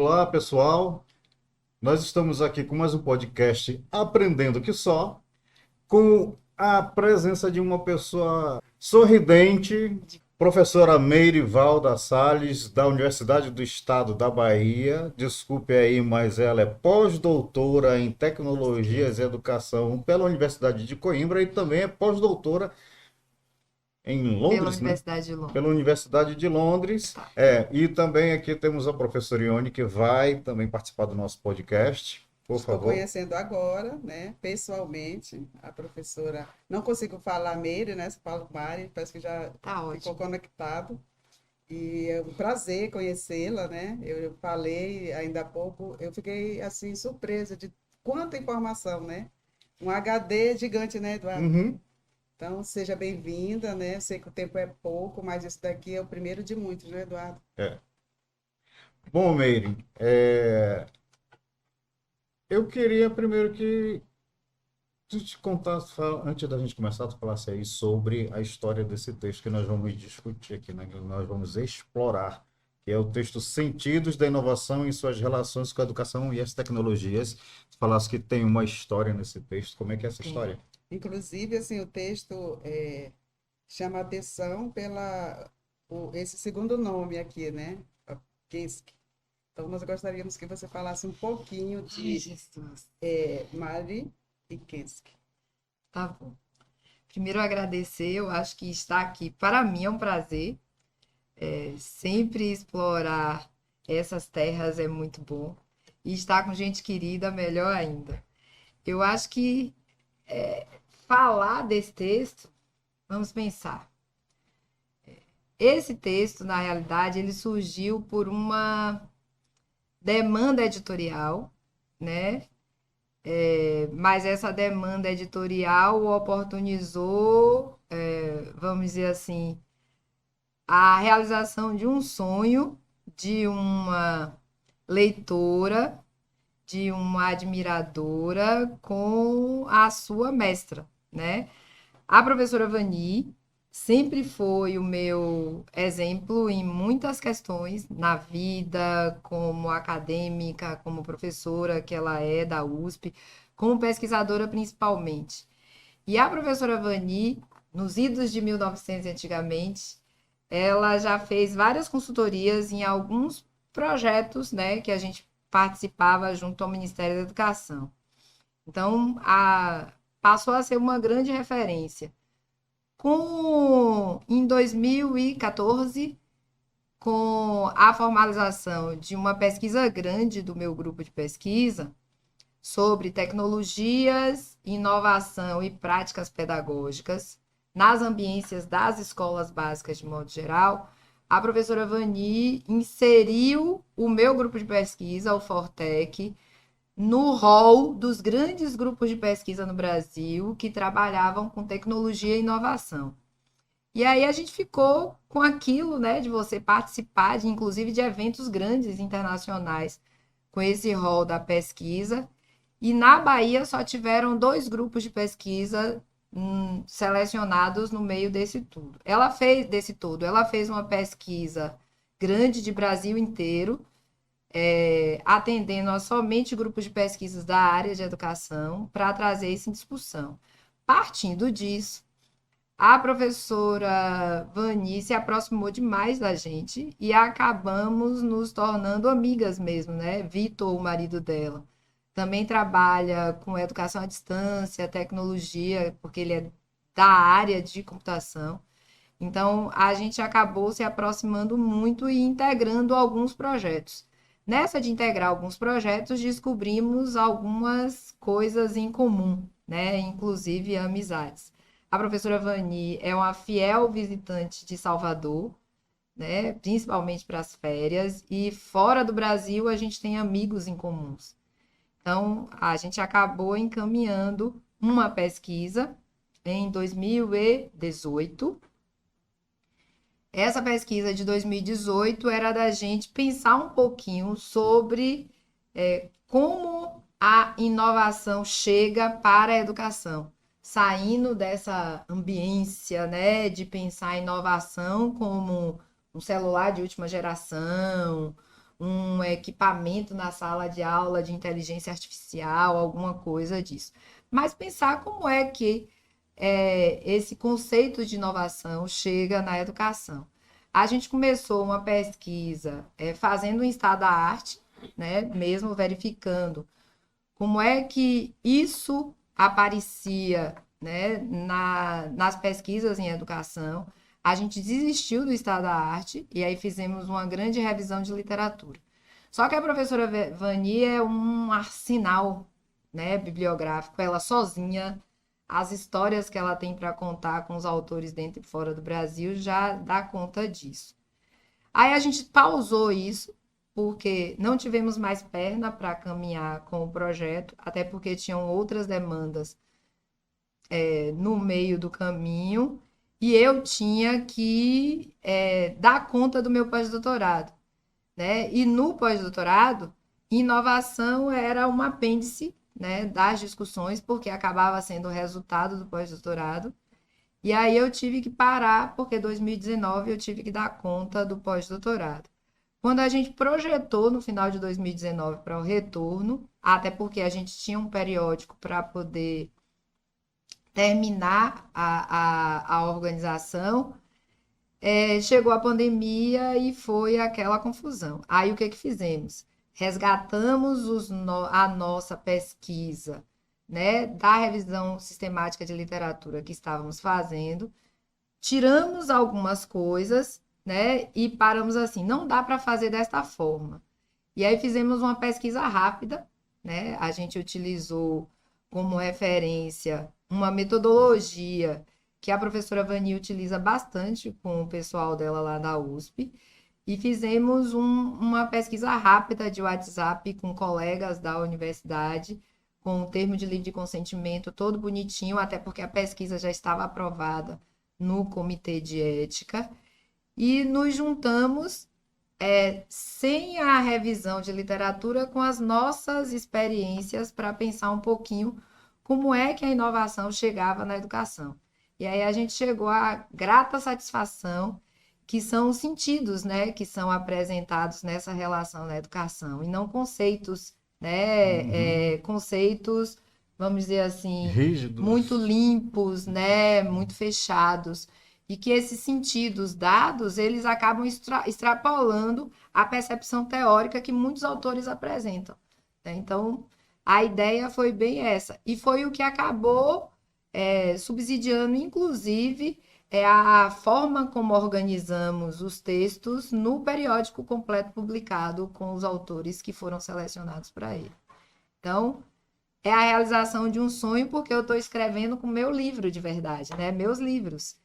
Olá, pessoal. Nós estamos aqui com mais um podcast Aprendendo que Só, com a presença de uma pessoa sorridente, professora Meirivalda Salles, da Universidade do Estado da Bahia. Desculpe aí, mas ela é pós-doutora em Tecnologias e Educação pela Universidade de Coimbra e também é pós-doutora em Pela Londres, né? Universidade de Pela Londres. Universidade de Londres. Tá. E também aqui temos a professora Ione, que vai também participar do nosso podcast. Por Estou favor. conhecendo agora, né, pessoalmente, a professora. Não consigo falar Meire, né? Só falo Mari, parece que já Tá ficou ótimo. conectado. E é um prazer conhecê-la, né? Eu falei ainda há pouco, eu fiquei assim surpresa de quanta informação, né? Um HD gigante, né, Eduardo? Uhum. Então, seja bem-vinda, né? Sei que o tempo é pouco, mas isso daqui é o primeiro de muitos, né, Eduardo? É. Bom, Meire, eu queria primeiro que tu te contasse, antes da gente começar, tu falasse aí sobre a história desse texto que nós vamos discutir aqui, né? Que nós vamos explorar, que é o texto Sentidos da Inovação e suas relações com a educação e as tecnologias. Tu falasse que tem uma história nesse texto. Como é que é essa Sim. história? Inclusive, assim, o texto chama atenção esse segundo nome aqui, né? A Kinski. Então, nós gostaríamos que você falasse um pouquinho Ai, de Jesus. Mari e Kinski. Tá bom. Primeiro agradecer, eu acho que estar aqui para mim é um prazer. Sempre explorar essas terras é muito bom. E estar com gente querida, melhor ainda. Eu acho que falar desse texto, vamos pensar. Esse texto, na realidade, ele surgiu por uma demanda editorial, né? Mas essa demanda editorial oportunizou, vamos dizer assim, a realização de um sonho de uma leitora, de uma admiradora com a sua mestra, né? A professora Vani sempre foi o meu exemplo em muitas questões na vida, como acadêmica, como professora que ela é da USP, como pesquisadora principalmente. E a professora Vani, nos idos de 1900 antigamente, ela já fez várias consultorias em alguns projetos, né, que a gente participava junto ao Ministério da Educação. Então, passou a ser uma grande referência. Em 2014, com a formalização de uma pesquisa grande do meu grupo de pesquisa sobre tecnologias, inovação e práticas pedagógicas nas ambiências das escolas básicas de modo geral, a professora Vani inseriu o meu grupo de pesquisa, o Fortec, no rol dos grandes grupos de pesquisa no Brasil que trabalhavam com tecnologia e inovação. E aí a gente ficou com aquilo, né, de você participar de, inclusive, de eventos grandes internacionais com esse rol da pesquisa. E na Bahia só tiveram dois grupos de pesquisa selecionados no meio desse tudo. Ela fez uma pesquisa grande de Brasil inteiro, atendendo a somente grupos de pesquisas da área de educação, para trazer isso em discussão. Partindo disso, a professora Vani se aproximou demais da gente e acabamos nos tornando amigas mesmo, né? Vitor, o marido dela, também trabalha com educação à distância, tecnologia, porque ele é da área de computação. Então, a gente acabou se aproximando muito e integrando alguns projetos. Nessa de integrar alguns projetos, descobrimos algumas coisas em comum, né? Inclusive amizades. A professora Vani é uma fiel visitante de Salvador, né? Principalmente para as férias, e fora do Brasil a gente tem amigos em comuns. Então, a gente acabou encaminhando uma pesquisa em 2018. Essa pesquisa de 2018 era da gente pensar um pouquinho sobre como a inovação chega para a educação, saindo dessa ambiência, né, de pensar a inovação como um celular de última geração, um equipamento na sala de aula de inteligência artificial, alguma coisa disso. Mas pensar como é que esse conceito de inovação chega na educação. A gente começou uma pesquisa fazendo um estado da arte, né, mesmo verificando como é que isso aparecia, né, nas pesquisas em educação. A gente desistiu do estado da arte e aí fizemos uma grande revisão de literatura. Só que a professora Vani é um arsenal, né, bibliográfico, ela sozinha, as histórias que ela tem para contar com os autores dentro e fora do Brasil já dá conta disso. Aí a gente pausou isso, porque não tivemos mais perna para caminhar com o projeto, até porque tinham outras demandas no meio do caminho, e eu tinha que dar conta do meu pós-doutorado, né? E no pós-doutorado, inovação era um apêndice, né, das discussões, porque acabava sendo o resultado do pós-doutorado. E aí eu tive que parar, porque em 2019 eu tive que dar conta do pós-doutorado. Quando a gente projetou no final de 2019 para o retorno, até porque a gente tinha um periódico para poder terminar a organização, chegou a pandemia e foi aquela confusão. Aí o que fizemos? Resgatamos a nossa pesquisa, né, da revisão sistemática de literatura que estávamos fazendo, tiramos algumas coisas, né, e paramos assim, não dá para fazer desta forma. E aí fizemos uma pesquisa rápida, né? A gente utilizou como referência uma metodologia que a professora Vani utiliza bastante com o pessoal dela lá da USP, e fizemos uma pesquisa rápida de WhatsApp com colegas da universidade, com o termo de livre de consentimento todo bonitinho, até porque a pesquisa já estava aprovada no comitê de ética, e nos juntamos sem a revisão de literatura, com as nossas experiências para pensar um pouquinho como é que a inovação chegava na educação. E aí a gente chegou à grata satisfação que são os sentidos, né, que são apresentados nessa relação na educação, e não conceitos, né, conceitos, vamos dizer assim, Rígidos. muito limpos, né, muito fechados, e que esses sentidos dados, eles acabam extrapolando a percepção teórica que muitos autores apresentam, né? Então, a ideia foi bem essa, e foi o que acabou subsidiando, inclusive, a forma como organizamos os textos no periódico completo publicado com os autores que foram selecionados para ele. Então, é a realização de um sonho, porque eu estou escrevendo com meu livro de verdade, né? Meus livros.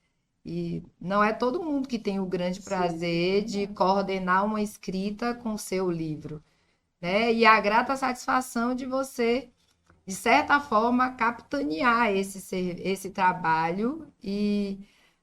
E não é todo mundo que tem o grande prazer de coordenar uma escrita com seu livro, né? E a grata satisfação de você, de certa forma, capitanear esse trabalho e,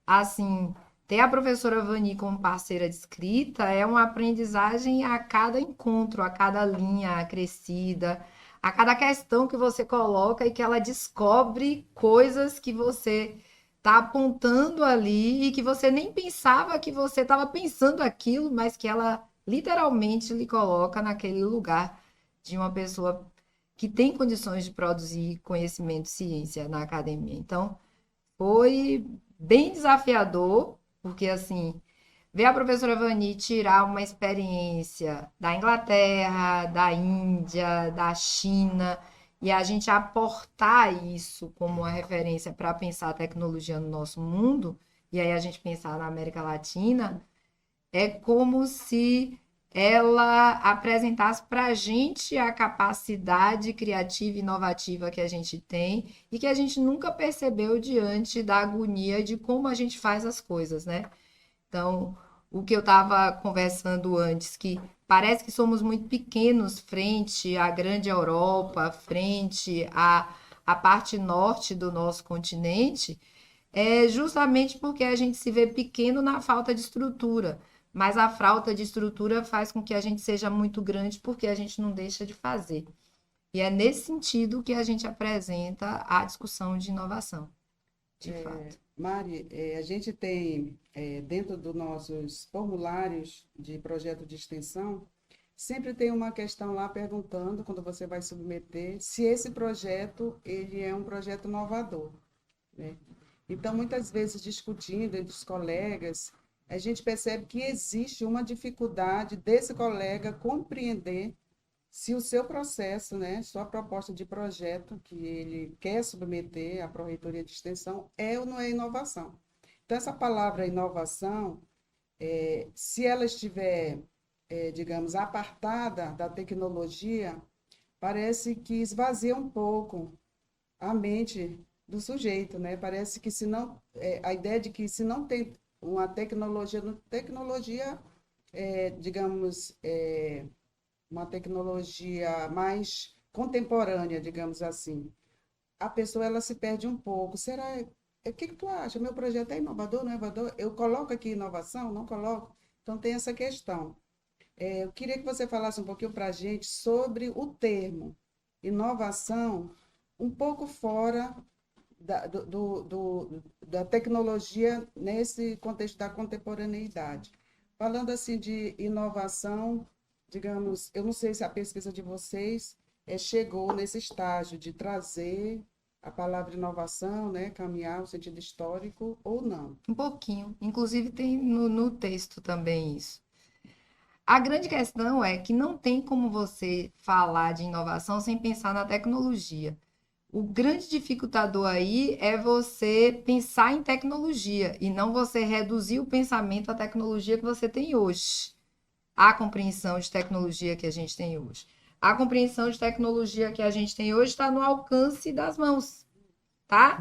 assim, ter a professora Vani como parceira de escrita é uma aprendizagem a cada encontro, a cada linha acrescida, a cada questão que você coloca e que ela descobre coisas que você está apontando ali e que você nem pensava que você estava pensando aquilo, mas que ela literalmente lhe coloca naquele lugar de uma pessoa que tem condições de produzir conhecimento e ciência na academia. Então, foi bem desafiador, porque assim, ver a professora Vani tirar uma experiência da Inglaterra, da Índia, da China, e a gente aportar isso como uma referência para pensar a tecnologia no nosso mundo, e aí a gente pensar na América Latina, é como se ela apresentasse para a gente a capacidade criativa e inovativa que a gente tem e que a gente nunca percebeu diante da agonia de como a gente faz as coisas, né? Então, o que eu estava conversando antes, que parece que somos muito pequenos frente à grande Europa, frente à parte norte do nosso continente, é justamente porque a gente se vê pequeno na falta de estrutura. Mas a falta de estrutura faz com que a gente seja muito grande porque a gente não deixa de fazer. E é nesse sentido que a gente apresenta a discussão de inovação, de fato. Mari, a gente tem, dentro dos nossos formulários de projeto de extensão, sempre tem uma questão lá perguntando, quando você vai submeter, se esse projeto ele é um projeto inovador, né? Então, muitas vezes, discutindo entre os colegas, a gente percebe que existe uma dificuldade desse colega compreender se o seu processo, né, sua proposta de projeto que ele quer submeter à Pró-Reitoria de Extensão é ou não é inovação. Então, essa palavra inovação, se ela estiver, digamos, apartada da tecnologia, parece que esvazia um pouco a mente do sujeito, né? Parece que se não, a ideia de que se não tem uma tecnologia, digamos, uma tecnologia mais contemporânea, digamos assim, a pessoa ela se perde um pouco. Será? O que que tu acha? Meu projeto é inovador, não é inovador? Eu coloco aqui inovação? Não coloco? Então tem essa questão. Eu queria que você falasse um pouquinho para a gente sobre o termo inovação, um pouco fora da tecnologia nesse contexto da contemporaneidade. Falando assim de inovação, digamos, eu não sei se a pesquisa de vocês chegou nesse estágio de trazer a palavra inovação, né, caminhar no sentido histórico ou não. Um pouquinho. Inclusive tem no texto também isso. A grande questão é que não tem como você falar de inovação sem pensar na tecnologia. O grande dificultador aí é você pensar em tecnologia e não você reduzir o pensamento à tecnologia que você tem hoje, à compreensão de tecnologia que a gente tem hoje. A compreensão de tecnologia que a gente tem hoje está no alcance das mãos, tá?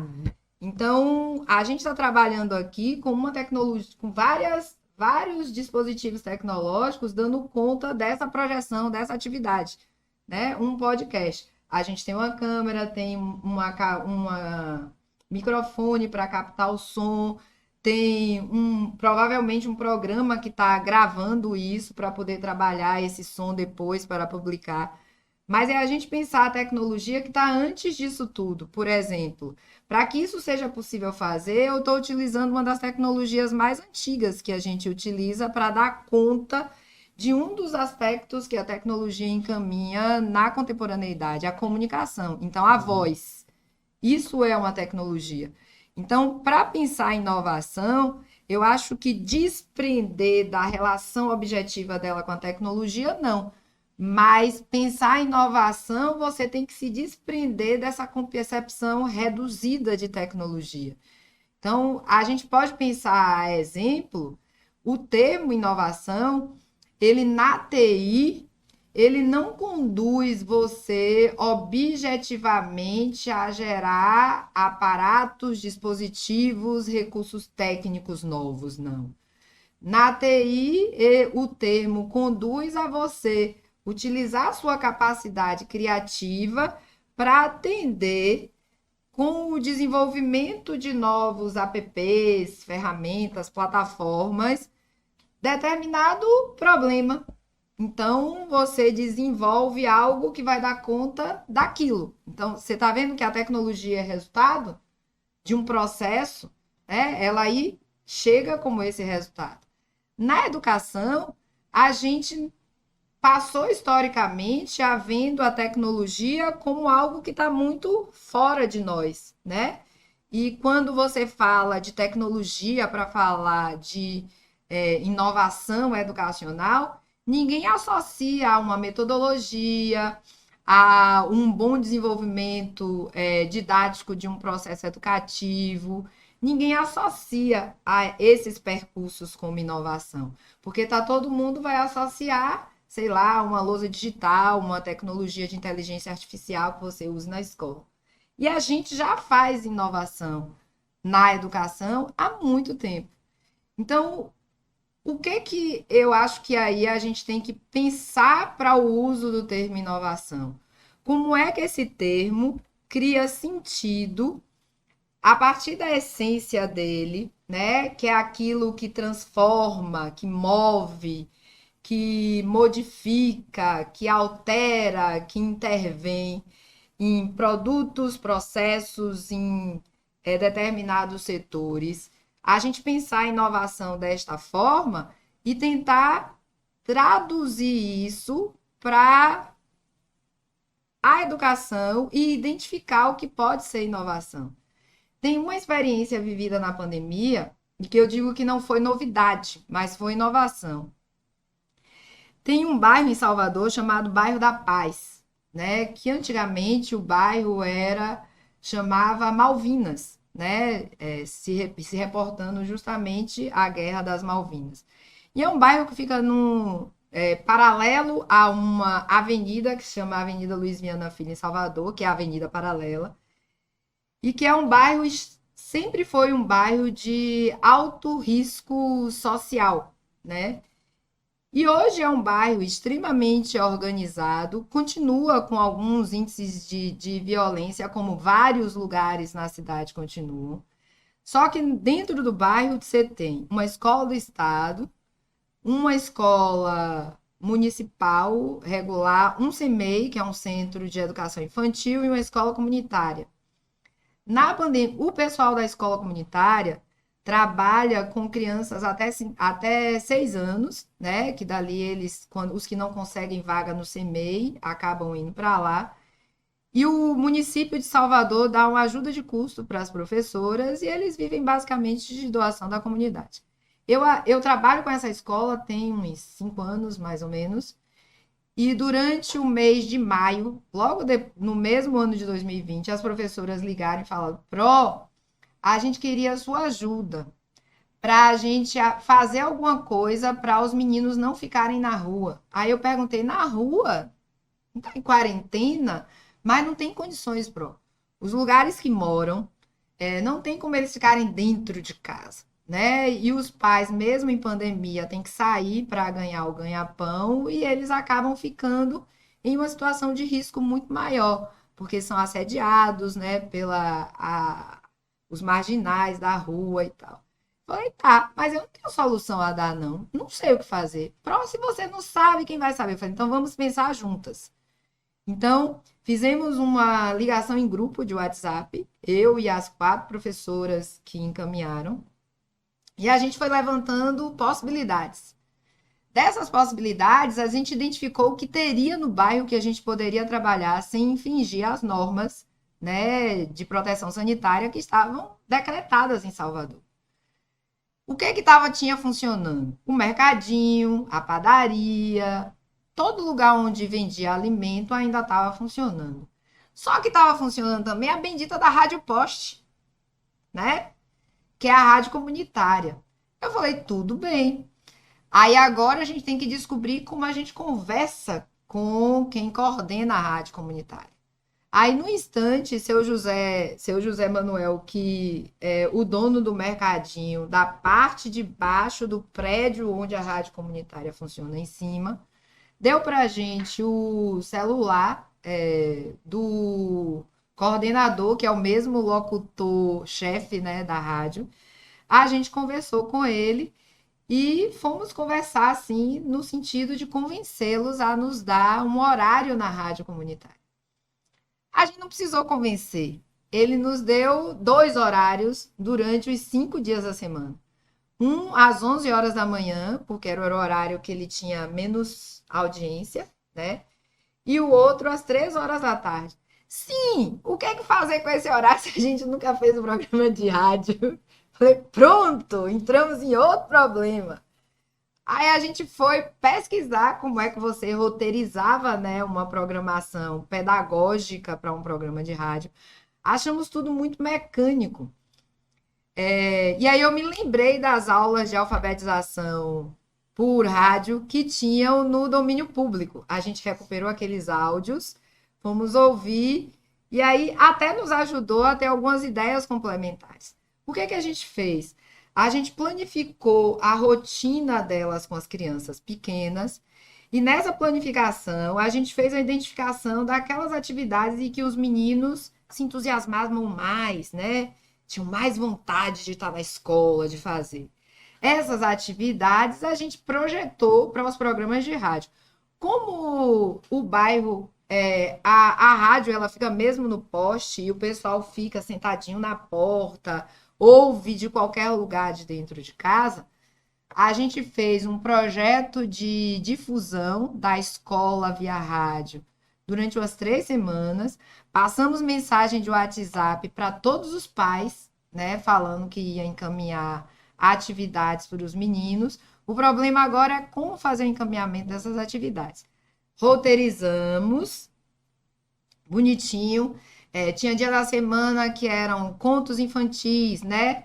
Então, a gente está trabalhando aqui com uma tecnologia, com vários dispositivos tecnológicos dando conta dessa projeção, dessa atividade, né? Um podcast. A gente tem uma câmera, tem uma microfone para captar o som, tem provavelmente um programa que está gravando isso para poder trabalhar esse som depois para publicar. Mas é a gente pensar a tecnologia que está antes disso tudo. Por exemplo, para que isso seja possível fazer, eu estou utilizando uma das tecnologias mais antigas que a gente utiliza para dar conta de um dos aspectos que a tecnologia encaminha na contemporaneidade, a comunicação. Então, a voz. Isso é uma tecnologia. Então, para pensar em inovação, eu acho que desprender da relação objetiva dela com a tecnologia, não. Mas pensar em inovação, você tem que se desprender dessa concepção reduzida de tecnologia. Então, a gente pode pensar, a exemplo, o termo inovação, ele na TI, ele não conduz você objetivamente a gerar aparatos, dispositivos, recursos técnicos novos, não. Na TI, o termo conduz a você utilizar a sua capacidade criativa para atender com o desenvolvimento de novos apps, ferramentas, plataformas, determinado problema. Então, você desenvolve algo que vai dar conta daquilo. Então, você está vendo que a tecnologia é resultado de um processo, né? Ela aí chega como esse resultado. Na educação, a gente passou historicamente a vendo a tecnologia como algo que está muito fora de nós, né? E quando você fala de tecnologia para falar de inovação educacional, ninguém associa a uma metodologia, a um bom desenvolvimento didático de um processo educativo. Ninguém associa a esses percursos como inovação, porque todo mundo vai associar, sei lá, uma lousa digital, uma tecnologia de inteligência artificial que você usa na escola. E a gente já faz inovação na educação há muito tempo. Então, o que eu acho que aí a gente tem que pensar para o uso do termo inovação? Como é que esse termo cria sentido a partir da essência dele, né? Que é aquilo que transforma, que move, que modifica, que altera, que intervém em produtos, processos, em determinados setores. A gente pensar a inovação desta forma e tentar traduzir isso para a educação e identificar o que pode ser inovação. Tem uma experiência vivida na pandemia, que eu digo que não foi novidade, mas foi inovação. Tem um bairro em Salvador chamado Bairro da Paz, né? Que antigamente o bairro chamava Malvinas, né? Se reportando justamente à Guerra das Malvinas. E é um bairro que fica paralelo a uma avenida que se chama Avenida Luiz Viana Filho em Salvador, que é a Avenida Paralela, e que é um bairro, sempre foi um bairro de alto risco social, né? E hoje é um bairro extremamente organizado, continua com alguns índices de violência, como vários lugares na cidade continuam. Só que dentro do bairro você tem uma escola do estado, uma escola municipal regular, um CEMEI, que é um centro de educação infantil, e uma escola comunitária. Na pandemia, o pessoal da escola comunitária trabalha com crianças até 6 anos, né? Que dali os que não conseguem vaga no CEMEI, acabam indo para lá. E o município de Salvador dá uma ajuda de custo para as professoras e eles vivem basicamente de doação da comunidade. Eu trabalho com essa escola tem uns 5 anos, mais ou menos, e durante o mês de maio, no mesmo ano de 2020, as professoras ligaram e falaram: Pro, a gente queria a sua ajuda para a gente fazer alguma coisa para os meninos não ficarem na rua. Aí eu perguntei: na rua? Não está em quarentena? Mas não tem condições, Pro. Os lugares que moram, não tem como eles ficarem dentro de casa, né? E os pais, mesmo em pandemia, têm que sair para ganhar o ganha-pão e eles acabam ficando em uma situação de risco muito maior, porque são assediados, né, os marginais da rua e tal. Falei, tá, mas eu não tenho solução a dar, não. Não sei o que fazer. Se você não sabe, quem vai saber? Eu falei, então vamos pensar juntas. Então, fizemos uma ligação em grupo de WhatsApp, eu e as 4 professoras que encaminharam, e a gente foi levantando possibilidades. Dessas possibilidades, a gente identificou o que teria no bairro que a gente poderia trabalhar sem infringir as normas, né, de proteção sanitária que estavam decretadas em Salvador. O que tinha funcionando? O mercadinho, a padaria, todo lugar onde vendia alimento ainda estava funcionando. Só que estava funcionando também a bendita da Rádio Poste, né? Que é a rádio comunitária. Eu falei, tudo bem. Aí agora a gente tem que descobrir como a gente conversa com quem coordena a rádio comunitária. Aí, no instante, seu José Manuel, que é o dono do mercadinho, da parte de baixo do prédio onde a rádio comunitária funciona em cima, deu para a gente o celular do coordenador, que é o mesmo locutor-chefe, né, da rádio. A gente conversou com ele e fomos conversar, assim, no sentido de convencê-los a nos dar um horário na rádio comunitária. A gente não precisou convencer. Ele nos deu 2 horários durante os 5 dias da semana. Um às 11 horas da manhã, porque era o horário que ele tinha menos audiência, né? E o outro às 3 horas da tarde. Sim, o que é que fazer com esse horário se a gente nunca fez um programa de rádio? Falei, pronto, entramos em outro problema. Aí a gente foi pesquisar como é que você roteirizava, né, uma programação pedagógica para um programa de rádio. Achamos tudo muito mecânico. E aí eu me lembrei das aulas de alfabetização por rádio que tinham no domínio público. A gente recuperou aqueles áudios, fomos ouvir, e aí até nos ajudou a ter algumas ideias complementares. O que a gente fez? A gente planificou a rotina delas com as crianças pequenas, e nessa planificação a gente fez a identificação daquelas atividades em que os meninos se entusiasmavam mais, né? Tinham mais vontade de estar na escola, de fazer. Essas atividades a gente projetou para os programas de rádio. Como o bairro, a rádio ela fica mesmo no poste e o pessoal fica sentadinho na porta, ouve de qualquer lugar de dentro de casa, a gente fez um projeto de difusão da escola via rádio durante umas 3 semanas. Passamos mensagem de WhatsApp para todos os pais, né, falando que ia encaminhar atividades para os meninos. O problema agora é como fazer o encaminhamento dessas atividades. Roteirizamos, bonitinho. Tinha dia da semana que eram contos infantis, né?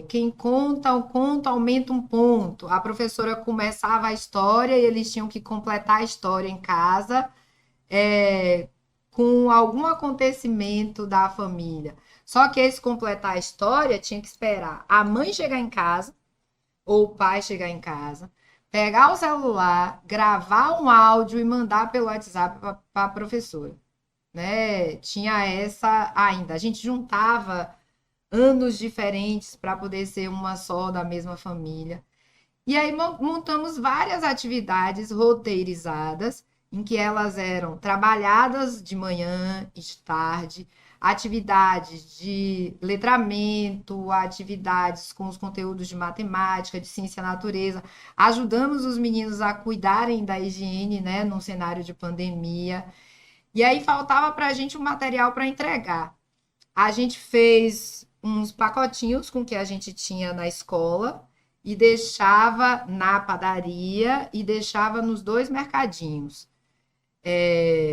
Quem conta o conto aumenta um ponto. A professora começava a história e eles tinham que completar a história em casa, com algum acontecimento da família. Só que esse completar a história tinha que esperar a mãe chegar em casa ou o pai chegar em casa, pegar o celular, gravar um áudio e mandar pelo WhatsApp para a professora, né? Tinha essa ainda. A gente juntava anos diferentes para poder ser uma só da mesma família. E aí montamos várias atividades roteirizadas, em que elas eram trabalhadas de manhã e de tarde, atividades de letramento, atividades com os conteúdos de matemática, de ciência e natureza. Ajudamos os meninos a cuidarem da higiene, né, num cenário de pandemia. E aí faltava para a gente um material para entregar. A gente fez uns pacotinhos com o que a gente tinha na escola e deixava na padaria e deixava nos 2 mercadinhos.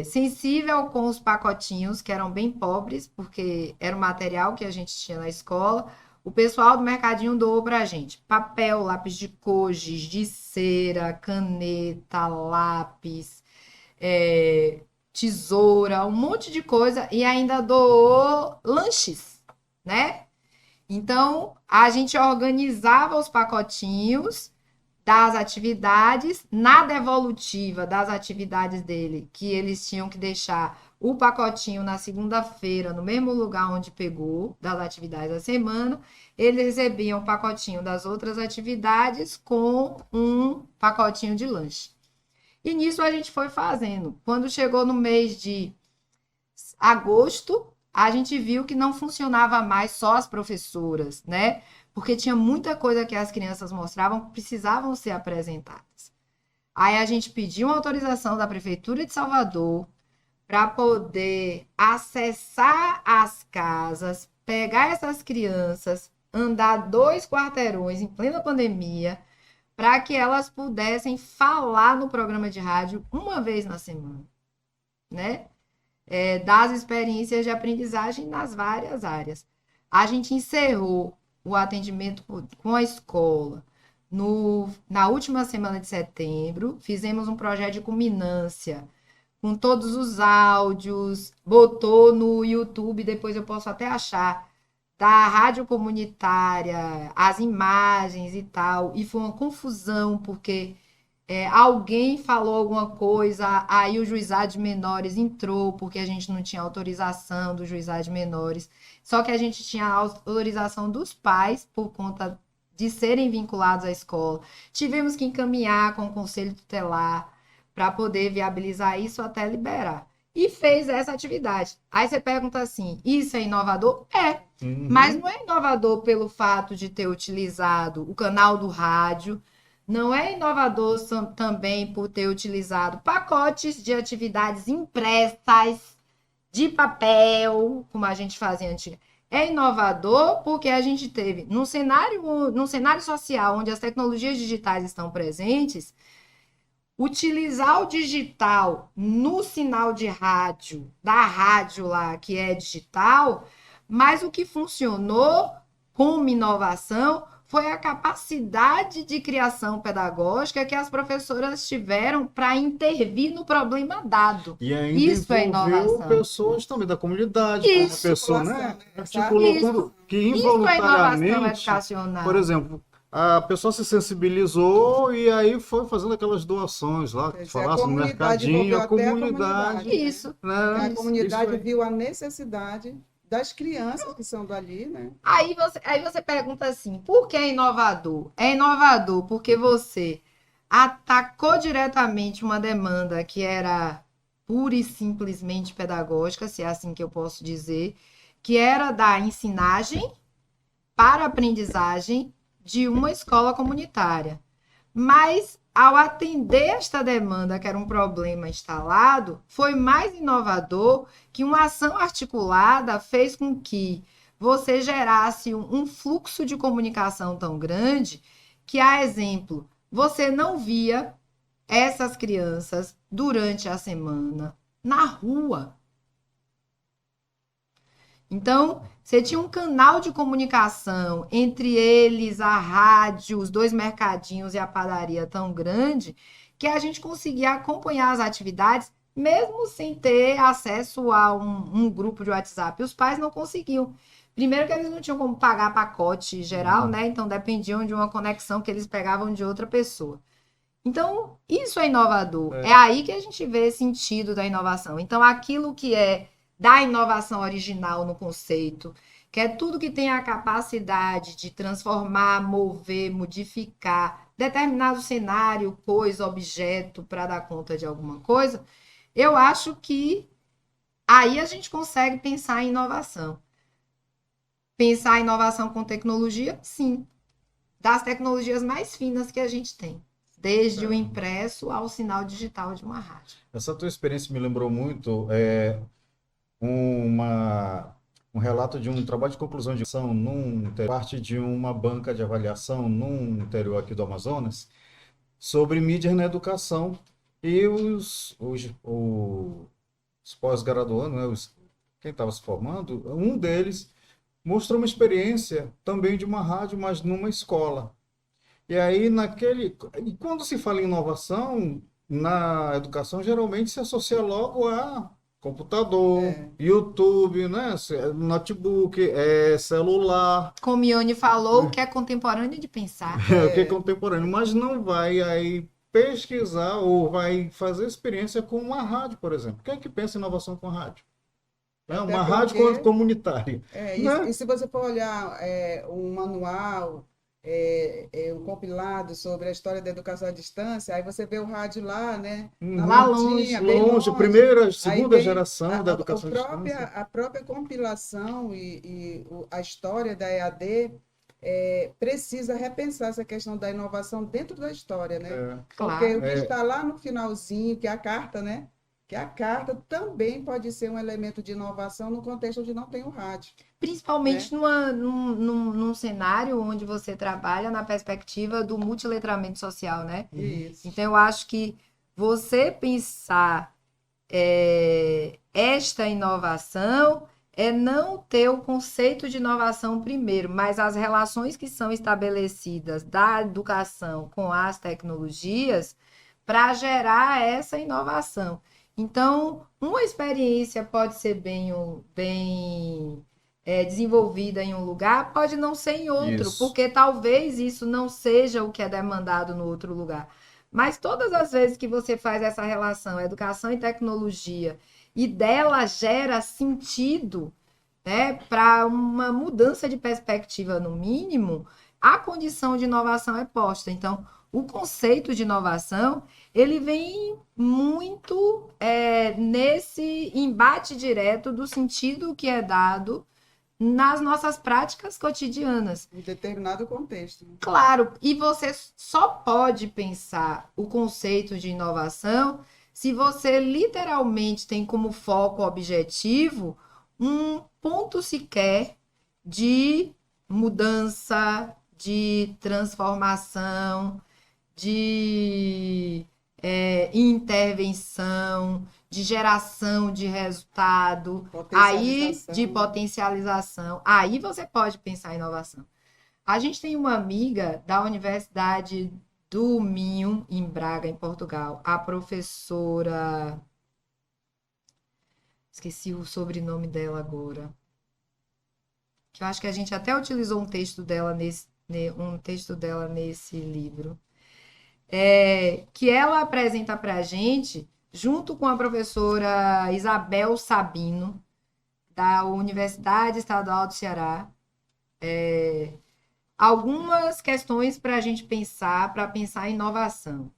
Sensível com os pacotinhos, que eram bem pobres, porque era o material que a gente tinha na escola. O pessoal do mercadinho doou para a gente papel, lápis de cor, giz de cera, caneta, lápis, tesoura, um monte de coisa, e ainda doou lanches, né? Então, a gente organizava os pacotinhos das atividades, na devolutiva das atividades dele, que eles tinham que deixar o pacotinho na segunda-feira, no mesmo lugar onde pegou, das atividades da semana, eles recebiam o pacotinho das outras atividades com um pacotinho de lanche. E nisso a gente foi fazendo. Quando chegou no mês de agosto, a gente viu que não funcionava mais só as professoras, né? Porque tinha muita coisa que as crianças mostravam que precisavam ser apresentadas. Aí a gente pediu uma autorização da Prefeitura de Salvador para poder acessar as casas, pegar essas crianças, andar 2 quarteirões em plena pandemia, para que elas pudessem falar no programa de rádio uma vez na semana, né? Das experiências de aprendizagem nas várias áreas. A gente encerrou o atendimento com a escola na última semana de setembro, fizemos um projeto de culminância com todos os áudios, botou no YouTube, depois eu posso até achar, da rádio comunitária, as imagens e tal, e foi uma confusão, porque alguém falou alguma coisa, aí o juizado de menores entrou, porque a gente não tinha autorização do juizado de menores, só que a gente tinha a autorização dos pais, por conta de serem vinculados à escola. Tivemos que encaminhar com o conselho tutelar para poder viabilizar isso até liberar. E fez essa atividade. Aí você pergunta assim, isso é inovador? Mas não é inovador pelo fato de ter utilizado o canal do rádio, não é inovador também por ter utilizado pacotes de atividades impressas, de papel, como a gente fazia antigamente. É inovador porque a gente teve, num cenário social onde as tecnologias digitais estão presentes, utilizar o digital no sinal de rádio, da rádio lá, que é digital, mas o que funcionou como inovação foi a capacidade de criação pedagógica que as professoras tiveram para intervir no problema dado. E ainda Isso é envolveu inovação. pessoas também da comunidade, Isso. como a pessoa, né? Articulou Isso. tudo, que Isso é inovação involuntariamente, educacional. por exemplo, a pessoa se sensibilizou e aí foi fazendo aquelas doações lá, que falasse no mercadinho, a comunidade. Isso. Né? A comunidade Isso viu a necessidade das crianças que são dali, né? Aí você pergunta assim, por que é inovador? É inovador porque você atacou diretamente uma demanda que era pura e simplesmente pedagógica, se é assim que eu posso dizer, que era da ensinagem para aprendizagem de uma escola comunitária. Mas, ao atender esta demanda, que era um problema instalado, foi mais inovador que uma ação articulada fez com que você gerasse um fluxo de comunicação tão grande que, a exemplo, você não via essas crianças durante a semana na rua. Então, você tinha um canal de comunicação entre eles, a rádio, os dois mercadinhos e a padaria tão grande que a gente conseguia acompanhar as atividades mesmo sem ter acesso a um grupo de WhatsApp. Os pais não conseguiam. Primeiro que eles não tinham como pagar pacote geral, né? Então dependiam de uma conexão que eles pegavam de outra pessoa. Então, isso é inovador. É aí que a gente vê sentido da inovação. Então, aquilo que é da inovação original no conceito, que é tudo que tem a capacidade de transformar, mover, modificar determinado cenário, coisa, objeto, para dar conta de alguma coisa, eu acho que aí a gente consegue pensar em inovação. Pensar em inovação com tecnologia, sim. Das tecnologias mais finas que a gente tem. Desde o impresso ao sinal digital de uma rádio. Essa tua experiência me lembrou muito um relato de um trabalho de conclusão de ação parte de uma banca de avaliação no interior aqui do Amazonas sobre mídia na educação e os pós-graduandos, né, quem estava se formando, um deles mostrou uma experiência também de uma rádio, mas numa escola. E aí, e quando se fala em inovação, na educação, geralmente se associa logo a computador, YouTube, né? Notebook, celular. Como Ione falou, o que é contemporâneo de pensar. O que é contemporâneo, mas não vai aí pesquisar ou vai fazer experiência com uma rádio, por exemplo. Quem é que pensa em inovação com rádio? Uma rádio comunitária. E se você for olhar um manual, um compilado sobre a história da educação à distância, aí você vê o rádio lá, né? Lá longe, primeira, segunda geração da educação à distância. A própria compilação e a história da EAD precisa repensar essa questão da inovação dentro da história, né? Porque o que está lá no finalzinho, que é a carta, né? Que a carta também pode ser um elemento de inovação no contexto onde não tem o rádio. Principalmente num cenário onde você trabalha na perspectiva do multiletramento social, né? Isso. Então, eu acho que você pensar esta inovação é não ter o conceito de inovação primeiro, mas as relações que são estabelecidas da educação com as tecnologias para gerar essa inovação. Então, uma experiência pode ser bem desenvolvida em um lugar, pode não ser em outro, porque talvez isso não seja o que é demandado no outro lugar. Mas todas as vezes que você faz essa relação, educação e tecnologia, e dela gera sentido, né, para uma mudança de perspectiva no mínimo, a condição de inovação é posta. Então, o conceito de inovação, ele vem muito nesse embate direto do sentido que é dado nas nossas práticas cotidianas. Em determinado contexto. Claro, e você só pode pensar o conceito de inovação se você literalmente tem como foco objetivo um ponto sequer de mudança, de transformação, de intervenção, de geração de resultado, aí de potencialização. Aí você pode pensar em inovação. A gente tem uma amiga da Universidade do Minho, em Braga, em Portugal, a professora... Esqueci o sobrenome dela agora. Que eu acho que a gente até utilizou um texto dela nesse livro. Que ela apresenta para a gente, junto com a professora Isabel Sabino, da Universidade Estadual do Ceará, algumas questões para a gente pensar, para pensar em inovação.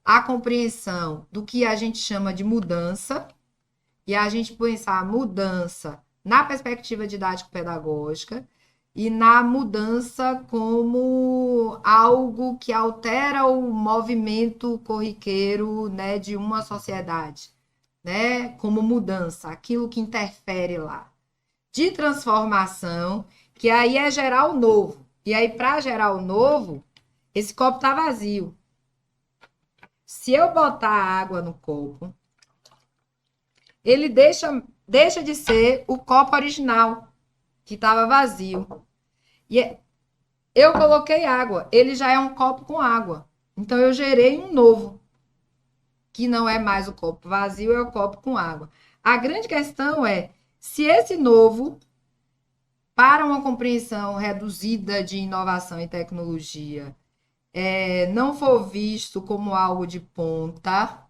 A compreensão do que a gente chama de mudança, e a gente pensar a mudança na perspectiva didático-pedagógica, e na mudança como algo que altera o movimento corriqueiro, né, de uma sociedade, né, como mudança, aquilo que interfere lá. De transformação, que aí é gerar o novo. E aí, para gerar o novo, esse copo tá vazio. Se eu botar água no copo, ele deixa de ser o copo original, que estava vazio. E eu coloquei água, ele já é um copo com água. Então eu gerei um novo, que não é mais o copo vazio, é o copo com água. A grande questão é se esse novo, para uma compreensão reduzida de inovação e tecnologia, não for visto como algo de ponta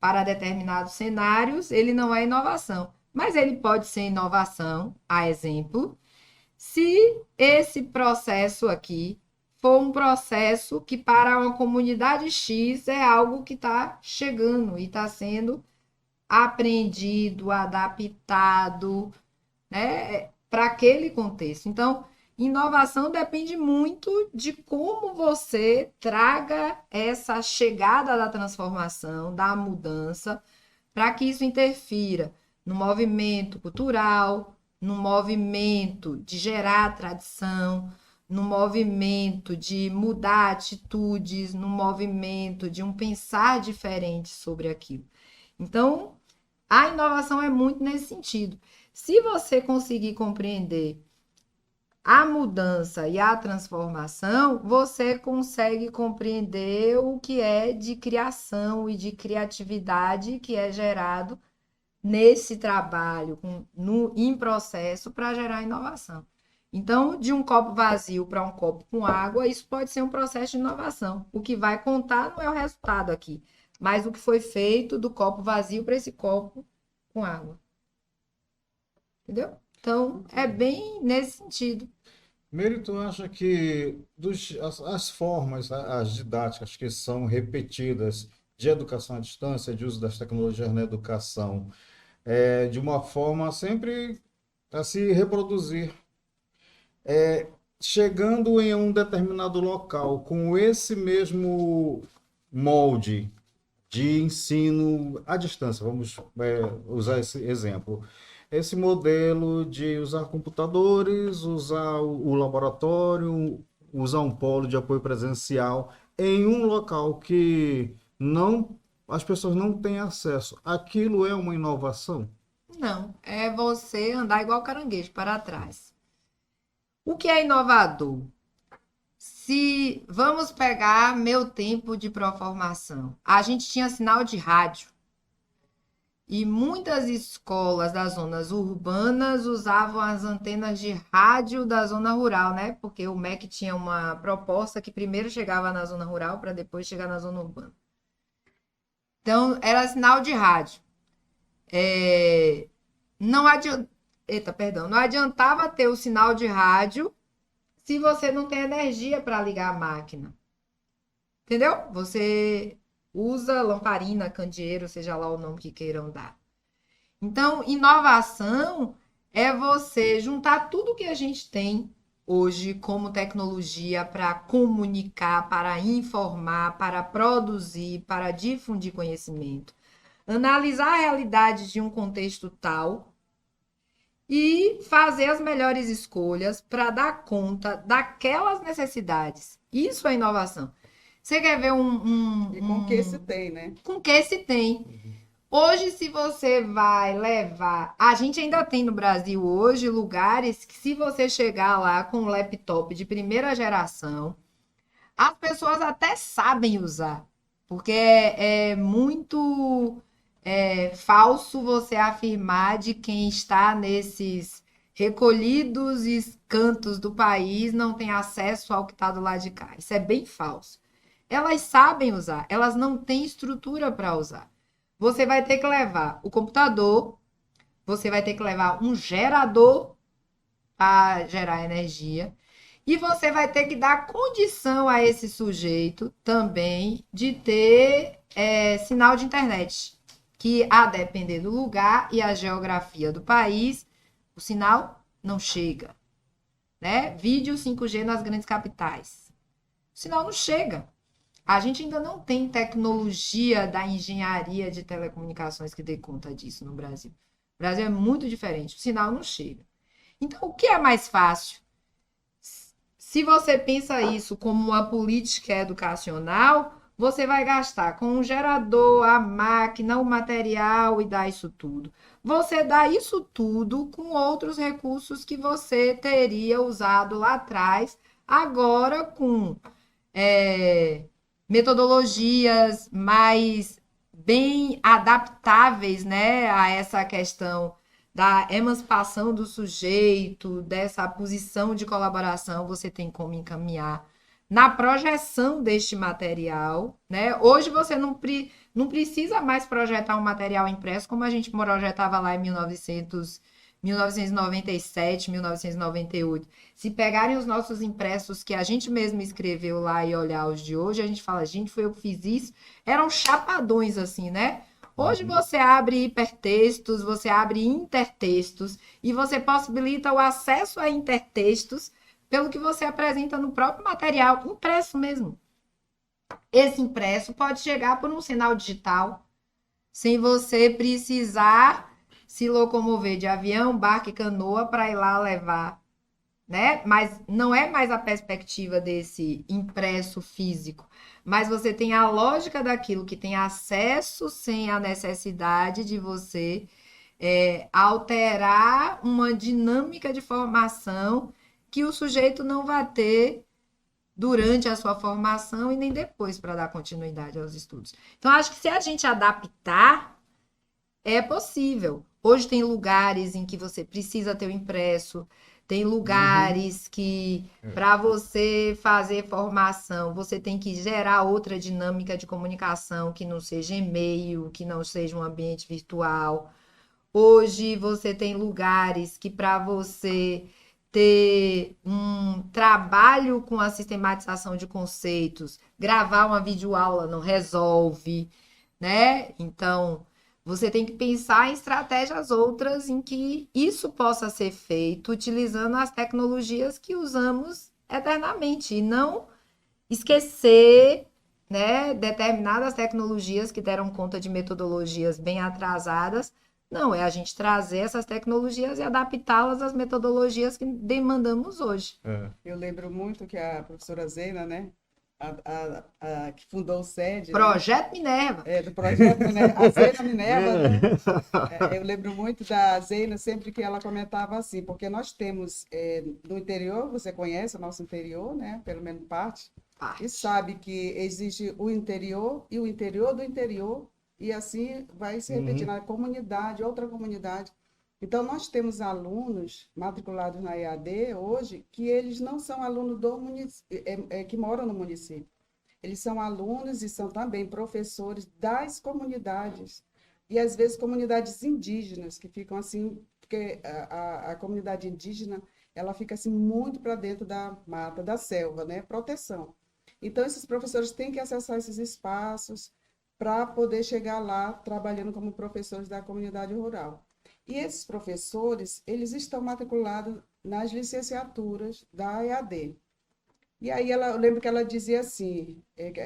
para determinados cenários, ele não é inovação. Mas ele pode ser inovação, a exemplo, se esse processo aqui for um processo que para uma comunidade X é algo que está chegando e está sendo aprendido, adaptado, né, para aquele contexto. Então, inovação depende muito de como você traga essa chegada da transformação, da mudança, para que isso interfira no movimento cultural, no movimento de gerar tradição, no movimento de mudar atitudes, no movimento de um pensar diferente sobre aquilo. Então, a inovação é muito nesse sentido. Se você conseguir compreender a mudança e a transformação, você consegue compreender o que é de criação e de criatividade que é gerado nesse trabalho, em processo, para gerar inovação. Então, de um copo vazio para um copo com água, isso pode ser um processo de inovação. O que vai contar não é o resultado aqui, mas o que foi feito do copo vazio para esse copo com água. Entendeu? Então, é bem nesse sentido. Meire, tu acha que as formas, as didáticas que são repetidas de educação à distância, de uso das tecnologias na educação, de uma forma sempre a se reproduzir, chegando em um determinado local com esse mesmo molde de ensino à distância, vamos usar esse exemplo. Esse modelo de usar computadores, usar o laboratório, usar um polo de apoio presencial em um local que não, as pessoas não têm acesso. Aquilo é uma inovação? Não, é você andar igual caranguejo para trás. O que é inovador? Se vamos pegar meu tempo de pró-formação, a gente tinha sinal de rádio e muitas escolas das zonas urbanas usavam as antenas de rádio da zona rural, né? Porque o MEC tinha uma proposta que primeiro chegava na zona rural para depois chegar na zona urbana. Então, era sinal de rádio. Não adiantava ter o sinal de rádio se você não tem energia para ligar a máquina. Entendeu? Você usa lamparina, candeeiro, seja lá o nome que queiram dar. Então, inovação é você juntar tudo que a gente tem hoje como tecnologia para comunicar, para informar, para produzir, para difundir conhecimento. Analisar a realidade de um contexto tal e fazer as melhores escolhas para dar conta daquelas necessidades. Isso é inovação. Você quer ver E com o que se tem, né? com o que se tem. Hoje, se você vai levar... A gente ainda tem no Brasil hoje lugares que se você chegar lá com um laptop de primeira geração, as pessoas até sabem usar. Porque é muito falso você afirmar de quem está nesses recolhidos cantos do país não tem acesso ao que está do lado de cá. Isso é bem falso. Elas sabem usar, elas não têm estrutura para usar. Você vai ter que levar o computador, você vai ter que levar um gerador para gerar energia, e você vai ter que dar condição a esse sujeito também de ter sinal de internet, que a depender do lugar e a geografia do país, o sinal não chega. né? Vídeo 5G nas grandes capitais. O sinal não chega. A gente ainda não tem tecnologia da engenharia de telecomunicações que dê conta disso no Brasil. O Brasil é muito diferente, o sinal não chega. Então, o que é mais fácil? Se você pensa isso como uma política educacional, você vai gastar com um gerador, a máquina, o material e dar isso tudo. Você dá isso tudo com outros recursos que você teria usado lá atrás, agora com metodologias mais bem adaptáveis, né, a essa questão da emancipação do sujeito, dessa posição de colaboração, você tem como encaminhar na projeção deste material, né? Hoje você não precisa mais projetar um material impresso como a gente projetava lá em 1997, 1998. Se pegarem os nossos impressos que a gente mesmo escreveu lá e olhar os de hoje, a gente fala, gente, foi eu que fiz isso. Eram chapadões assim, né? Hoje você abre hipertextos, você abre intertextos e você possibilita o acesso a intertextos pelo que você apresenta no próprio material, impresso mesmo. Esse impresso pode chegar por um sinal digital, sem você precisar se locomover de avião, barco e canoa para ir lá levar, né? Mas não é mais a perspectiva desse impresso físico, mas você tem a lógica daquilo que tem acesso sem a necessidade de você alterar uma dinâmica de formação que o sujeito não vai ter durante a sua formação e nem depois para dar continuidade aos estudos. Então, acho que se a gente adaptar, é possível. Hoje tem lugares em que você precisa ter o impresso, tem lugares que, para você fazer formação, você tem que gerar outra dinâmica de comunicação que não seja e-mail, que não seja um ambiente virtual. Hoje você tem lugares que, para você ter um trabalho com a sistematização de conceitos, gravar uma videoaula não resolve, né? Então, você tem que pensar em estratégias outras em que isso possa ser feito utilizando as tecnologias que usamos eternamente e não esquecer, né, determinadas tecnologias que deram conta de metodologias bem atrasadas. Não, é a gente trazer essas tecnologias e adaptá-las às metodologias que demandamos hoje. Eu lembro muito que a professora Zena, né, que fundou o SED, Projeto Minerva. do projeto Minerva, a Zena Minerva, né? Eu lembro muito da Zena sempre que ela comentava assim, porque nós temos no interior, você conhece o nosso interior, né, pelo menos parte, e sabe que existe o interior e o interior do interior, e assim vai se repetir na comunidade, outra comunidade. Então, nós temos alunos matriculados na EAD hoje que eles não são alunos do que moram no município. Eles são alunos e são também professores das comunidades. E, às vezes, comunidades indígenas, que ficam assim, porque a comunidade indígena, ela fica assim muito para dentro da mata, da selva, né? Proteção. Então, esses professores têm que acessar esses espaços para poder chegar lá trabalhando como professores da comunidade rural. E esses professores, eles estão matriculados nas licenciaturas da EAD. E aí eu lembro que ela dizia assim,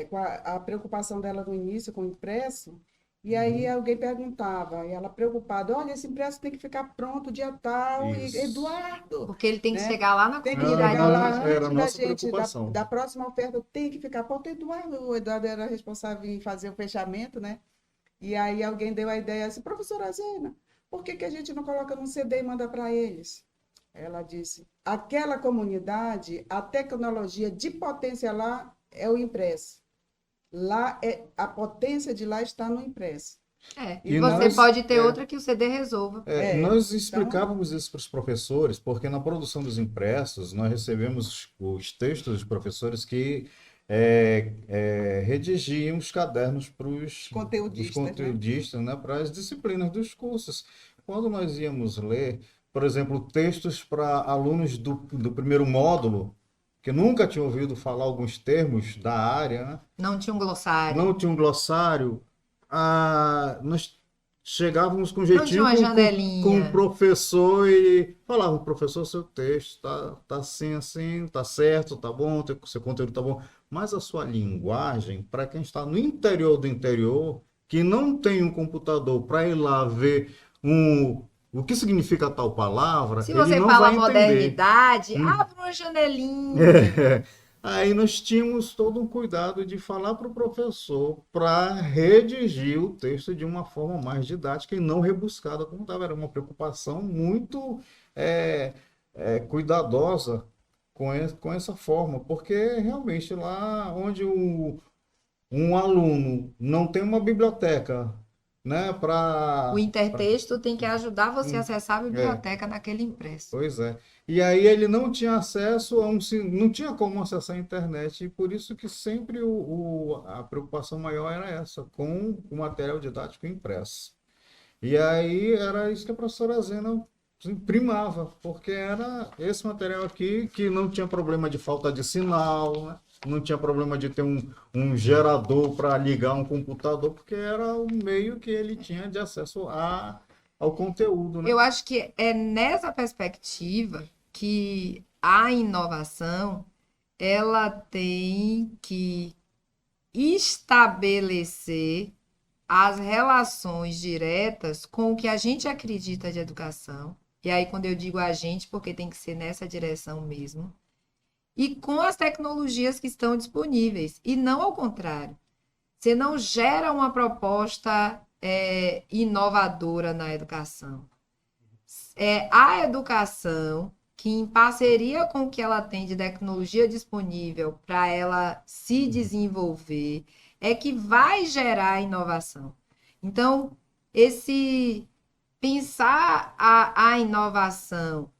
com a preocupação dela no início com o impresso, e aí alguém perguntava, e ela preocupada, olha, esse impresso tem que ficar pronto dia tal, e Eduardo... Porque ele tem que né? chegar lá na Tem que comunidade. chegar lá Era a antes da nossa gente, preocupação. da próxima oferta, tem que ficar pronto. O Eduardo era responsável em fazer o fechamento, né? E aí alguém deu a ideia assim, professora Zena, por que a gente não coloca num CD e manda para eles? Ela disse, aquela comunidade, a tecnologia de potência lá é o impresso. Lá, a potência de lá está no impresso. E E você nós- pode ter outra que o CD resolva. Nós explicávamos isso para os professores, porque na produção dos impressos nós recebemos os textos dos professores que redigiam os cadernos para os conteudistas, né, para as disciplinas dos cursos. Quando nós íamos ler, por exemplo, textos para alunos do primeiro módulo, que nunca tinham ouvido falar alguns termos da área, né? Não tinha um glossário. Não tinha um glossário, nós chegávamos com Não tinha jeitinho uma com o janelinha. professor e falava, professor, seu texto tá assim, assim, tá certo, tá bom, seu conteúdo tá bom. Mas a sua linguagem, para quem está no interior do interior, que não tem um computador para ir lá ver o que significa tal palavra, Se ele você não fala vai entender. modernidade, Hum. abre uma janelinha. Aí nós tínhamos todo um cuidado de falar para o professor para redigir o texto de uma forma mais didática e não rebuscada, como estava. Era uma preocupação muito é, cuidadosa com essa forma, porque realmente lá onde um aluno não tem uma biblioteca, né, O para. intertexto tem que ajudar você a acessar a É, biblioteca naquele impresso. pois é. E aí ele não tinha acesso não tinha como acessar a internet, e por isso que sempre a preocupação maior era essa, com o material didático impresso. E aí era isso que a professora Zena assim, primava, porque era esse material aqui que não tinha problema de falta de sinal, né? Não tinha problema de ter um gerador para ligar um computador, porque era o meio que ele tinha de acesso ao conteúdo, né? Eu acho que é nessa perspectiva que a inovação ela tem que estabelecer as relações diretas com o que a gente acredita de educação. E aí, quando eu digo a gente, porque tem que ser nessa direção mesmo. E com as tecnologias que estão disponíveis. E não ao contrário. Você não gera uma proposta inovadora na educação. É a educação que, em parceria com o que ela tem de tecnologia disponível para ela se desenvolver, é que vai gerar inovação. Então, esse pensar a inovação,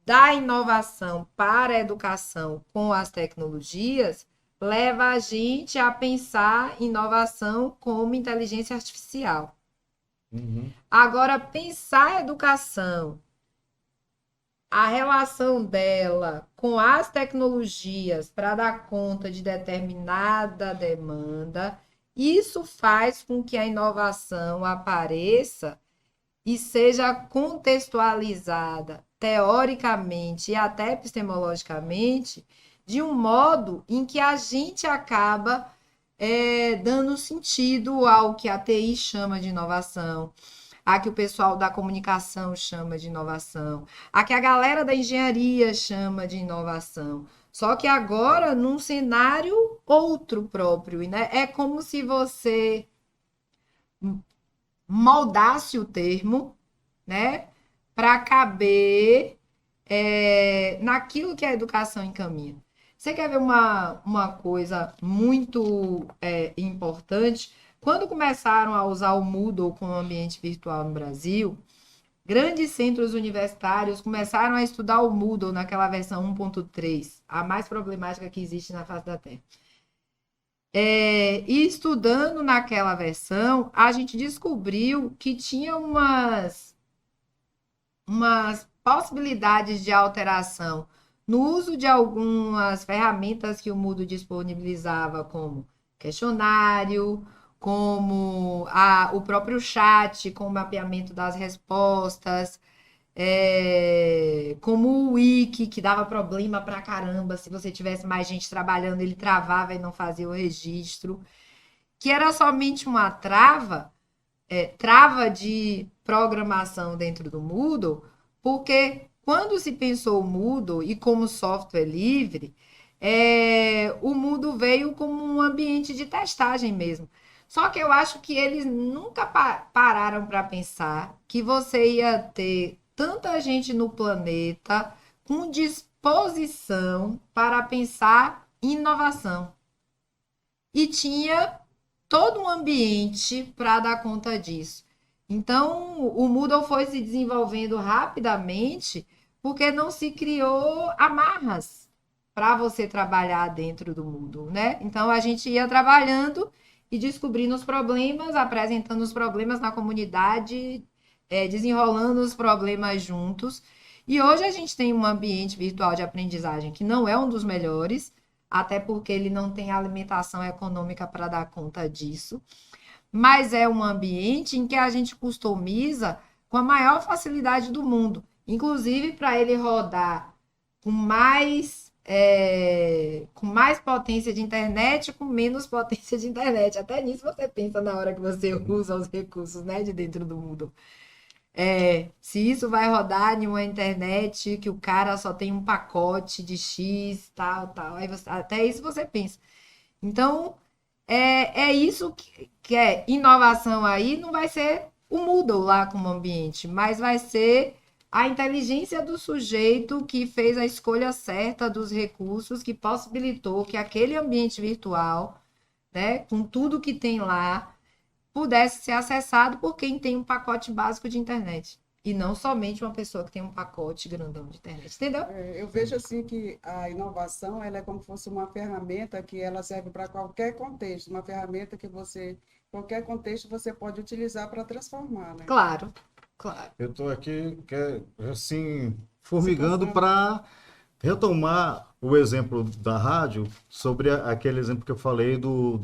da inovação para a educação com as tecnologias, leva a gente a pensar inovação como inteligência artificial. Uhum. Agora, pensar a educação, a relação dela com as tecnologias para dar conta de determinada demanda, isso faz com que a inovação apareça e seja contextualizada teoricamente e até epistemologicamente de um modo em que a gente acaba dando sentido ao que a TI chama de inovação, a que o pessoal da comunicação chama de inovação, a que a galera da engenharia chama de inovação. Só que agora num cenário outro próprio, né? É como se você moldasse o termo, né, para caber naquilo que a educação encaminha. Você quer ver uma coisa muito importante? Quando começaram a usar o Moodle como ambiente virtual no Brasil, grandes centros universitários começaram a estudar o Moodle naquela versão 1.3, a mais problemática que existe na face da Terra. E estudando naquela versão, a gente descobriu que tinha umas possibilidades de alteração no uso de algumas ferramentas que o Moodle disponibilizava, como questionário, como o próprio chat, com o mapeamento das respostas, como o Wiki, que dava problema pra caramba, se você tivesse mais gente trabalhando, ele travava e não fazia o registro, que era somente uma trava de programação dentro do Moodle, porque quando se pensou o Moodle e como software livre, o Moodle veio como um ambiente de testagem mesmo. Só que eu acho que eles nunca pararam para pensar que você ia ter tanta gente no planeta com disposição para pensar em inovação. E tinha todo um ambiente para dar conta disso. Então, o Moodle foi se desenvolvendo rapidamente porque não se criou amarras para você trabalhar dentro do Moodle, né? Então, a gente ia trabalhando e descobrindo os problemas, apresentando os problemas na comunidade, desenrolando os problemas juntos. E hoje a gente tem um ambiente virtual de aprendizagem que não é um dos melhores, até porque ele não tem alimentação econômica para dar conta disso. mas é um ambiente em que a gente customiza com a maior facilidade do mundo. Inclusive, para ele rodar com mais potência de internet, com menos potência de internet. Até nisso você pensa na hora que você usa os recursos, né, de dentro do mundo. Se isso vai rodar em uma internet que o cara só tem um pacote de X, tal, tal. Até isso você pensa. Então, é isso que é inovação aí, não vai ser o Moodle lá como ambiente, mas vai ser a inteligência do sujeito que fez a escolha certa dos recursos, que possibilitou que aquele ambiente virtual, né, com tudo que tem lá, pudesse ser acessado por quem tem um pacote básico de internet. E não somente uma pessoa que tem um pacote grandão de internet, entendeu? Eu vejo assim que a inovação ela é como se fosse uma ferramenta que ela serve para qualquer contexto, uma ferramenta que qualquer contexto você pode utilizar para transformar, né? Claro, claro. Eu estou aqui, assim, formigando para retomar o exemplo da rádio sobre aquele exemplo que eu falei do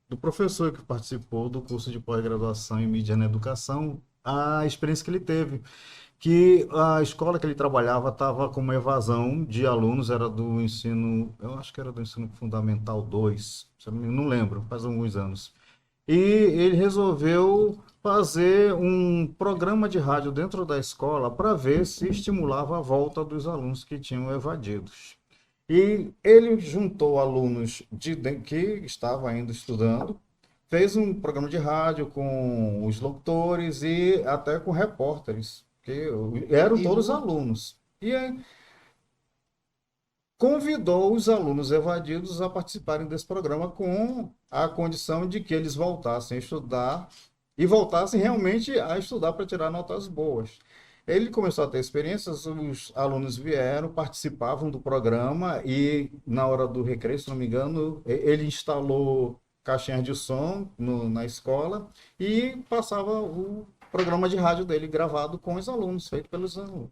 do professor que participou do curso de pós-graduação em mídia na educação, a experiência que ele teve, que a escola que ele trabalhava estava com uma evasão de alunos, era do ensino, eu acho que era do ensino fundamental 2, não lembro, faz alguns anos. E ele resolveu fazer um programa de rádio dentro da escola para ver se estimulava a volta dos alunos que tinham evadidos. E ele juntou alunos que estavam ainda estudando, fez um programa de rádio com os locutores e até com repórteres, que eram todos alunos. E aí, convidou os alunos evadidos a participarem desse programa com a condição de que eles voltassem a estudar e voltassem realmente a estudar para tirar notas boas. Ele começou a ter experiências, os alunos vieram, participavam do programa e na hora do recreio, se não me engano, ele instalou caixinhas de som na escola e passava o programa de rádio dele gravado com os alunos, feito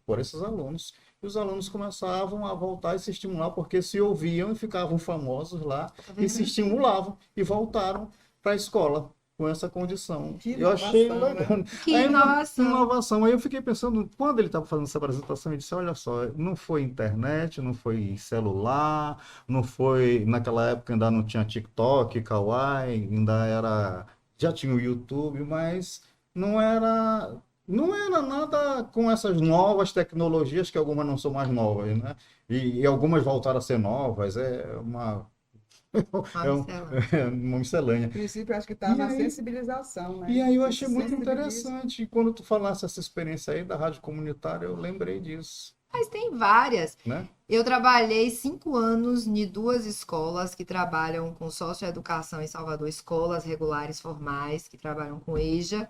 por esses alunos. E os alunos começavam a voltar e se estimular, porque se ouviam e ficavam famosos lá e se estimulavam e voltaram para a escola com essa condição. Que Eu achei inovação, legal. né? Que Aí, inovação. inovação. Aí eu fiquei pensando, quando ele estava fazendo essa apresentação, eu disse, olha só, não foi internet, não foi celular, não foi, naquela época ainda não tinha TikTok, Kawaii, ainda era, já tinha o YouTube, mas não era, não era nada com essas novas tecnologias, que algumas não são mais novas, né? E algumas voltaram a ser novas, é, um- é uma miscelânea. O princípio, acho que está E na aí, sensibilização, e né? aí eu Você achei se muito sensibiliza. interessante. E quando tu falasse essa experiência aí da rádio comunitária, eu lembrei disso, Mas tem várias. né? Eu trabalhei 5 anos em 2 escolas que trabalham com socioeducação em Salvador, escolas regulares formais que trabalham com EJA,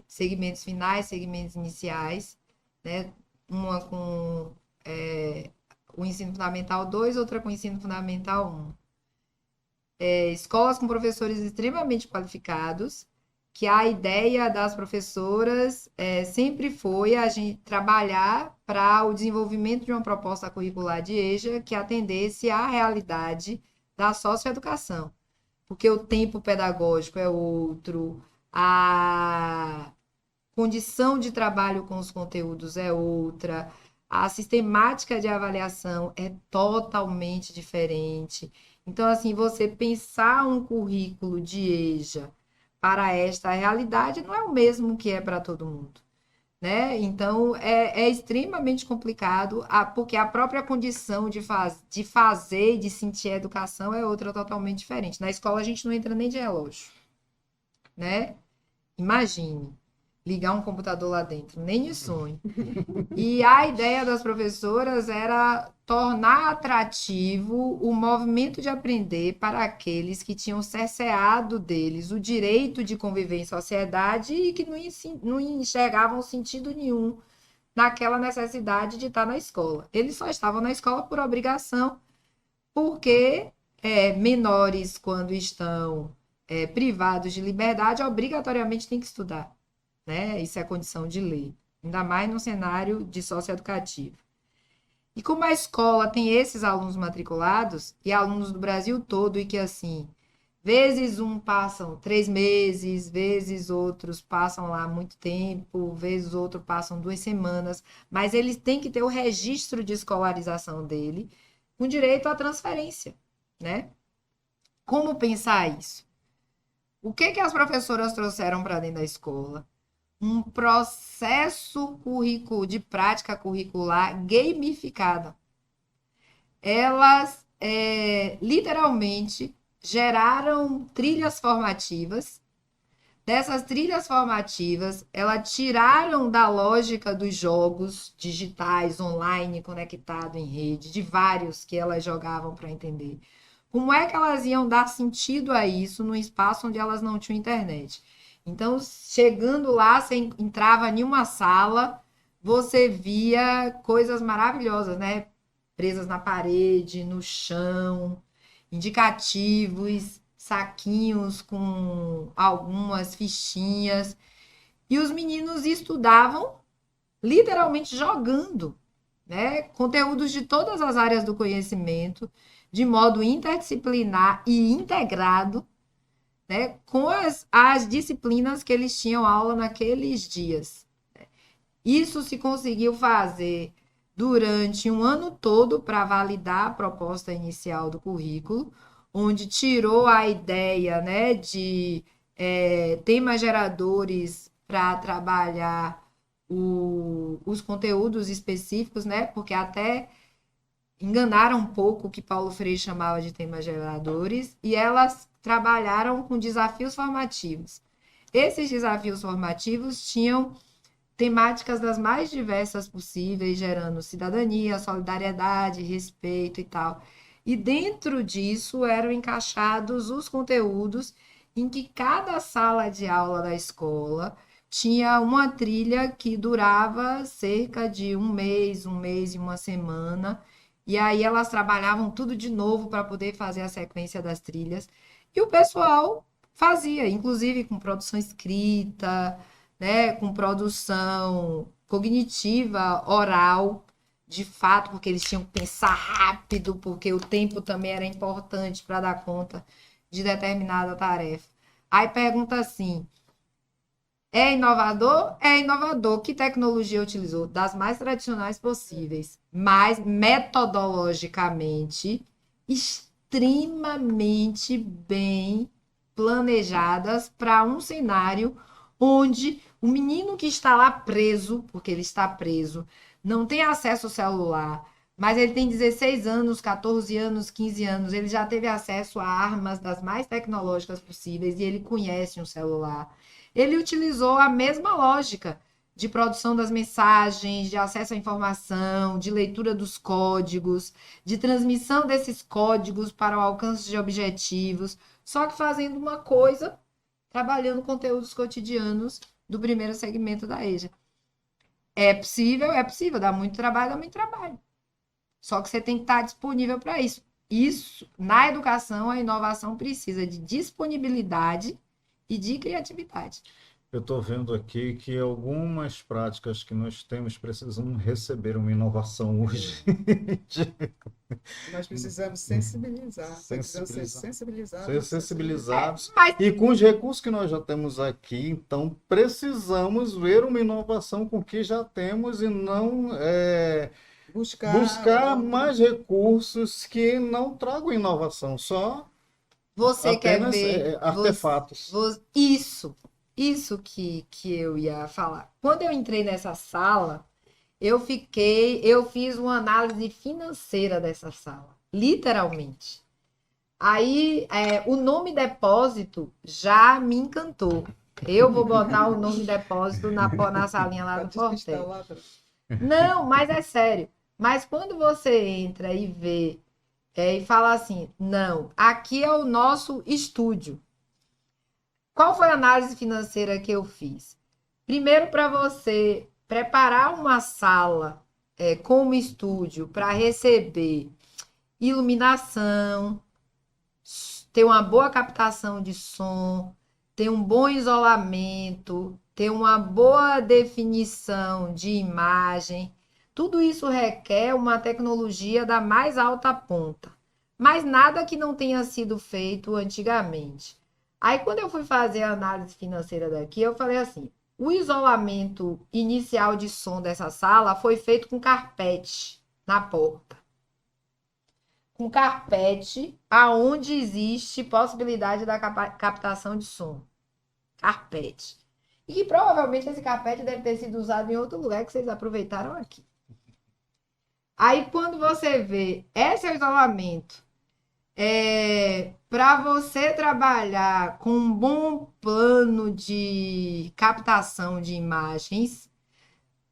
segmentos finais, segmentos iniciais, né? Uma com o ensino fundamental 2, outra com o ensino fundamental 1. Escolas com professores extremamente qualificados, que a ideia das professoras sempre foi a gente trabalhar para o desenvolvimento de uma proposta curricular de EJA que atendesse à realidade da socioeducação, porque o tempo pedagógico é outro, a condição de trabalho com os conteúdos é outra, a sistemática de avaliação é totalmente diferente. Então, assim, você pensar um currículo de EJA para esta realidade não é o mesmo que é para todo mundo, né? Então, é extremamente complicado, porque a própria condição de fazer e de sentir a educação é outra totalmente diferente. Na escola, a gente não entra nem de relógio, né? Imagine ligar um computador lá dentro, nem de sonho. E a ideia das professoras era tornar atrativo o movimento de aprender para aqueles que tinham cerceado deles o direito de conviver em sociedade e que não enxergavam sentido nenhum naquela necessidade de estar na escola. Eles só estavam na escola por obrigação, porque menores, quando estão privados de liberdade, obrigatoriamente têm que estudar, né? Isso é condição de lei, ainda mais no cenário de socioeducativo. E como a escola tem esses alunos matriculados e alunos do Brasil todo, e que assim, vezes um passam 3 meses, vezes outros passam lá muito tempo, vezes outros passam 2 semanas, mas eles têm que ter o registro de escolarização dele com direito à transferência, né? Como pensar isso? O que que as professoras trouxeram para dentro da escola? Um processo de prática curricular gamificada. Elas literalmente geraram trilhas formativas. Dessas trilhas formativas, elas tiraram da lógica dos jogos digitais, online, conectado em rede, de vários que elas jogavam para entender. Como é que elas iam dar sentido a isso num espaço onde elas não tinham internet? Então, chegando lá, você entrava em uma sala, você via coisas maravilhosas, né? Presas na parede, no chão, indicativos, saquinhos com algumas fichinhas. E os meninos estudavam literalmente jogando, né? Conteúdos de todas as áreas do conhecimento, de modo interdisciplinar e integrado, né? Com as disciplinas que eles tinham aula naqueles dias. Isso se conseguiu fazer durante um ano todo para validar a proposta inicial do currículo, onde tirou a ideia, né, de temas geradores para trabalhar os conteúdos específicos, né, porque até enganaram um pouco o que Paulo Freire chamava de temas geradores, e elas trabalharam com desafios formativos. Esses desafios formativos tinham temáticas das mais diversas possíveis, gerando cidadania, solidariedade, respeito e tal. E dentro disso eram encaixados os conteúdos em que cada sala de aula da escola tinha uma trilha que durava cerca de um mês e uma semana. E aí elas trabalhavam tudo de novo para poder fazer a sequência das trilhas. E o pessoal fazia, inclusive com produção escrita, né, com produção cognitiva, oral, de fato, porque eles tinham que pensar rápido, porque o tempo também era importante para dar conta de determinada tarefa. Aí pergunta assim: é inovador? É inovador. Que tecnologia utilizou? Das mais tradicionais possíveis, mas metodologicamente extremamente bem planejadas para um cenário onde o menino que está lá preso, porque ele está preso, não tem acesso ao celular, mas ele tem 16 anos, 14 anos, 15 anos, ele já teve acesso a armas das mais tecnológicas possíveis e ele conhece um celular. Ele utilizou a mesma lógica de produção das mensagens, de acesso à informação, de leitura dos códigos, de transmissão desses códigos para o alcance de objetivos, só que fazendo uma coisa, trabalhando conteúdos cotidianos do primeiro segmento da EJA. É possível, dá muito trabalho, dá muito trabalho. Só que você tem que estar disponível para isso. Isso, na educação, a inovação precisa de disponibilidade e de criatividade. Eu estou vendo aqui que algumas práticas que nós temos precisam receber uma inovação urgente. Nós precisamos sensibilizar, precisamos ser Sensibilizar. sensibilizados. Ser sensibilizados. Mas E com os recursos que nós já temos aqui, então precisamos ver uma inovação com o que já temos e não buscar mais recursos que não tragam inovação, só você quer apenas ver artefatos. isso que eu ia falar. Quando eu entrei nessa sala, eu fiz uma análise financeira dessa sala, literalmente. Aí, o nome depósito já me encantou. Eu vou botar o nome depósito na salinha lá do Fortel. Não, mas é sério. Mas quando você entra e vê e fala assim, não, aqui é o nosso estúdio. Qual foi a análise financeira que eu fiz? Primeiro, para você preparar uma sala como estúdio para receber iluminação, ter uma boa captação de som, ter um bom isolamento, ter uma boa definição de imagem, Tudo isso requer uma tecnologia da mais alta ponta, mas nada que não tenha sido feito antigamente. Aí, quando eu fui fazer a análise financeira daqui, eu falei assim: o isolamento inicial de som dessa sala foi feito com carpete na porta. Com carpete, aonde existe possibilidade da captação de som. Carpete. E provavelmente esse carpete deve ter sido usado em outro lugar que vocês aproveitaram aqui. Aí, quando você vê esse isolamento, para você trabalhar com um bom plano de captação de imagens,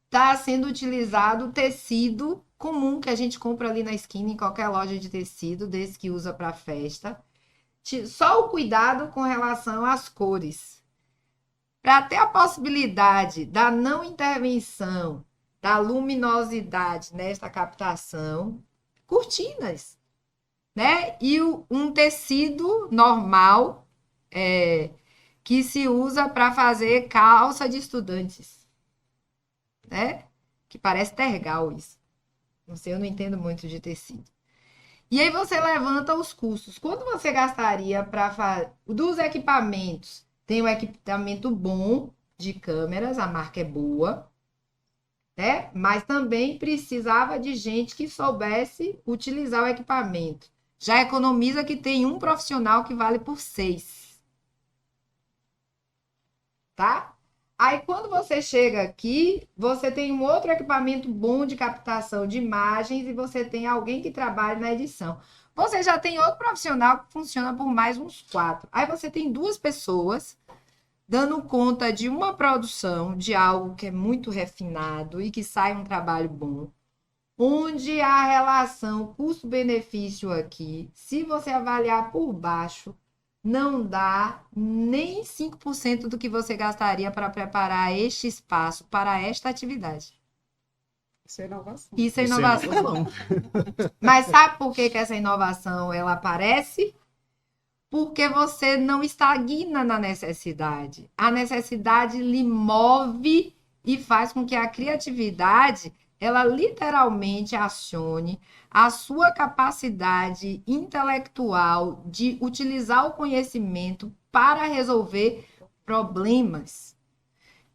está sendo utilizado o tecido comum que a gente compra ali na esquina, em qualquer loja de tecido, desse que usa para festa. Só o cuidado com relação às cores. Para ter a possibilidade da não intervenção, da luminosidade nesta captação, cortinas, né? E um tecido normal que se usa para fazer calça de estudantes, né? Que parece tergal isso. Não sei, eu não entendo muito de tecido. E aí você levanta os custos. Quanto você gastaria para fazer dos equipamentos? Tem um equipamento bom de câmeras, a marca é boa, né? Mas também precisava de gente que soubesse utilizar o equipamento. Já economiza que tem um profissional que vale por 6. Tá? Aí, quando você chega aqui, você tem um outro equipamento bom de captação de imagens e você tem alguém que trabalha na edição. Você já tem outro profissional que funciona por mais uns 4. Aí você tem 2 pessoas dando conta de uma produção de algo que é muito refinado e que sai um trabalho bom, onde a relação custo-benefício aqui, se você avaliar por baixo, não dá nem 5% do que você gastaria para preparar este espaço para esta atividade. Isso é inovação. Isso é inovação. Mas sabe por que essa inovação ela aparece? Porque você não estagna na necessidade. A necessidade lhe move e faz com que a criatividade ela literalmente acione a sua capacidade intelectual de utilizar o conhecimento para resolver problemas.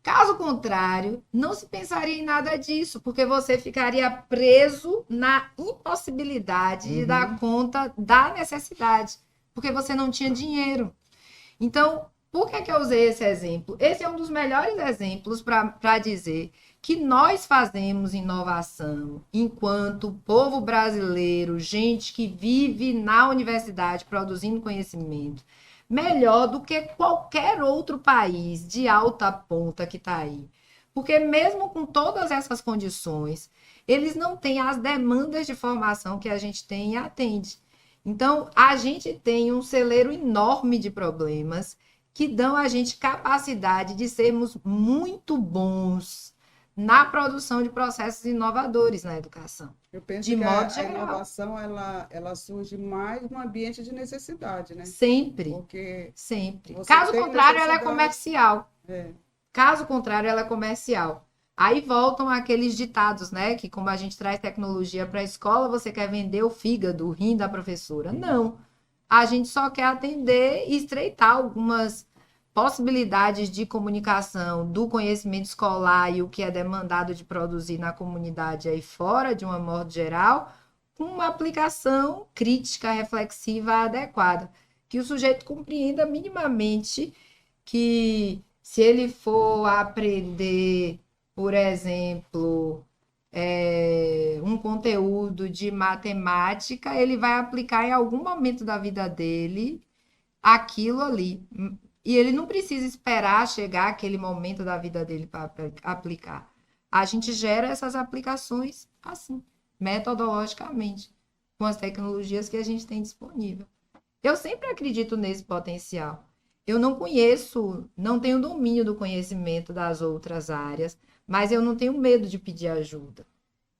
Caso contrário, não se pensaria em nada disso, porque você ficaria preso na impossibilidade de dar conta da necessidade, porque você não tinha dinheiro. Então, por que eu usei esse exemplo? Esse é um dos melhores exemplos para dizer que nós fazemos inovação enquanto povo brasileiro, gente que vive na universidade produzindo conhecimento, melhor do que qualquer outro país de alta ponta que está aí. Porque mesmo com todas essas condições, eles não têm as demandas de formação que a gente tem e atende. Então, a gente tem um celeiro enorme de problemas que dão a gente capacidade de sermos muito bons na produção de processos inovadores na educação. Eu penso de que modo a geral. inovação ela surge mais no ambiente de necessidade, né? Sempre, Porque sempre. você Caso tem contrário, ela é necessidade. comercial. é, Caso contrário, ela é comercial. Aí voltam aqueles ditados, né? Que como a gente traz tecnologia para a escola, você quer vender o fígado, o rim da professora. Não. A gente só quer atender e estreitar algumas possibilidades de comunicação do conhecimento escolar e o que é demandado de produzir na comunidade aí fora, de uma modo geral, com uma aplicação crítica, reflexiva adequada. Que o sujeito compreenda minimamente que se ele for aprender, por exemplo, um conteúdo de matemática, ele vai aplicar em algum momento da vida dele aquilo ali. E ele não precisa esperar chegar aquele momento da vida dele para aplicar. A gente gera essas aplicações assim, metodologicamente, com as tecnologias que a gente tem disponível. Eu sempre acredito nesse potencial. Eu não conheço, não tenho domínio do conhecimento das outras áreas, mas eu não tenho medo de pedir ajuda.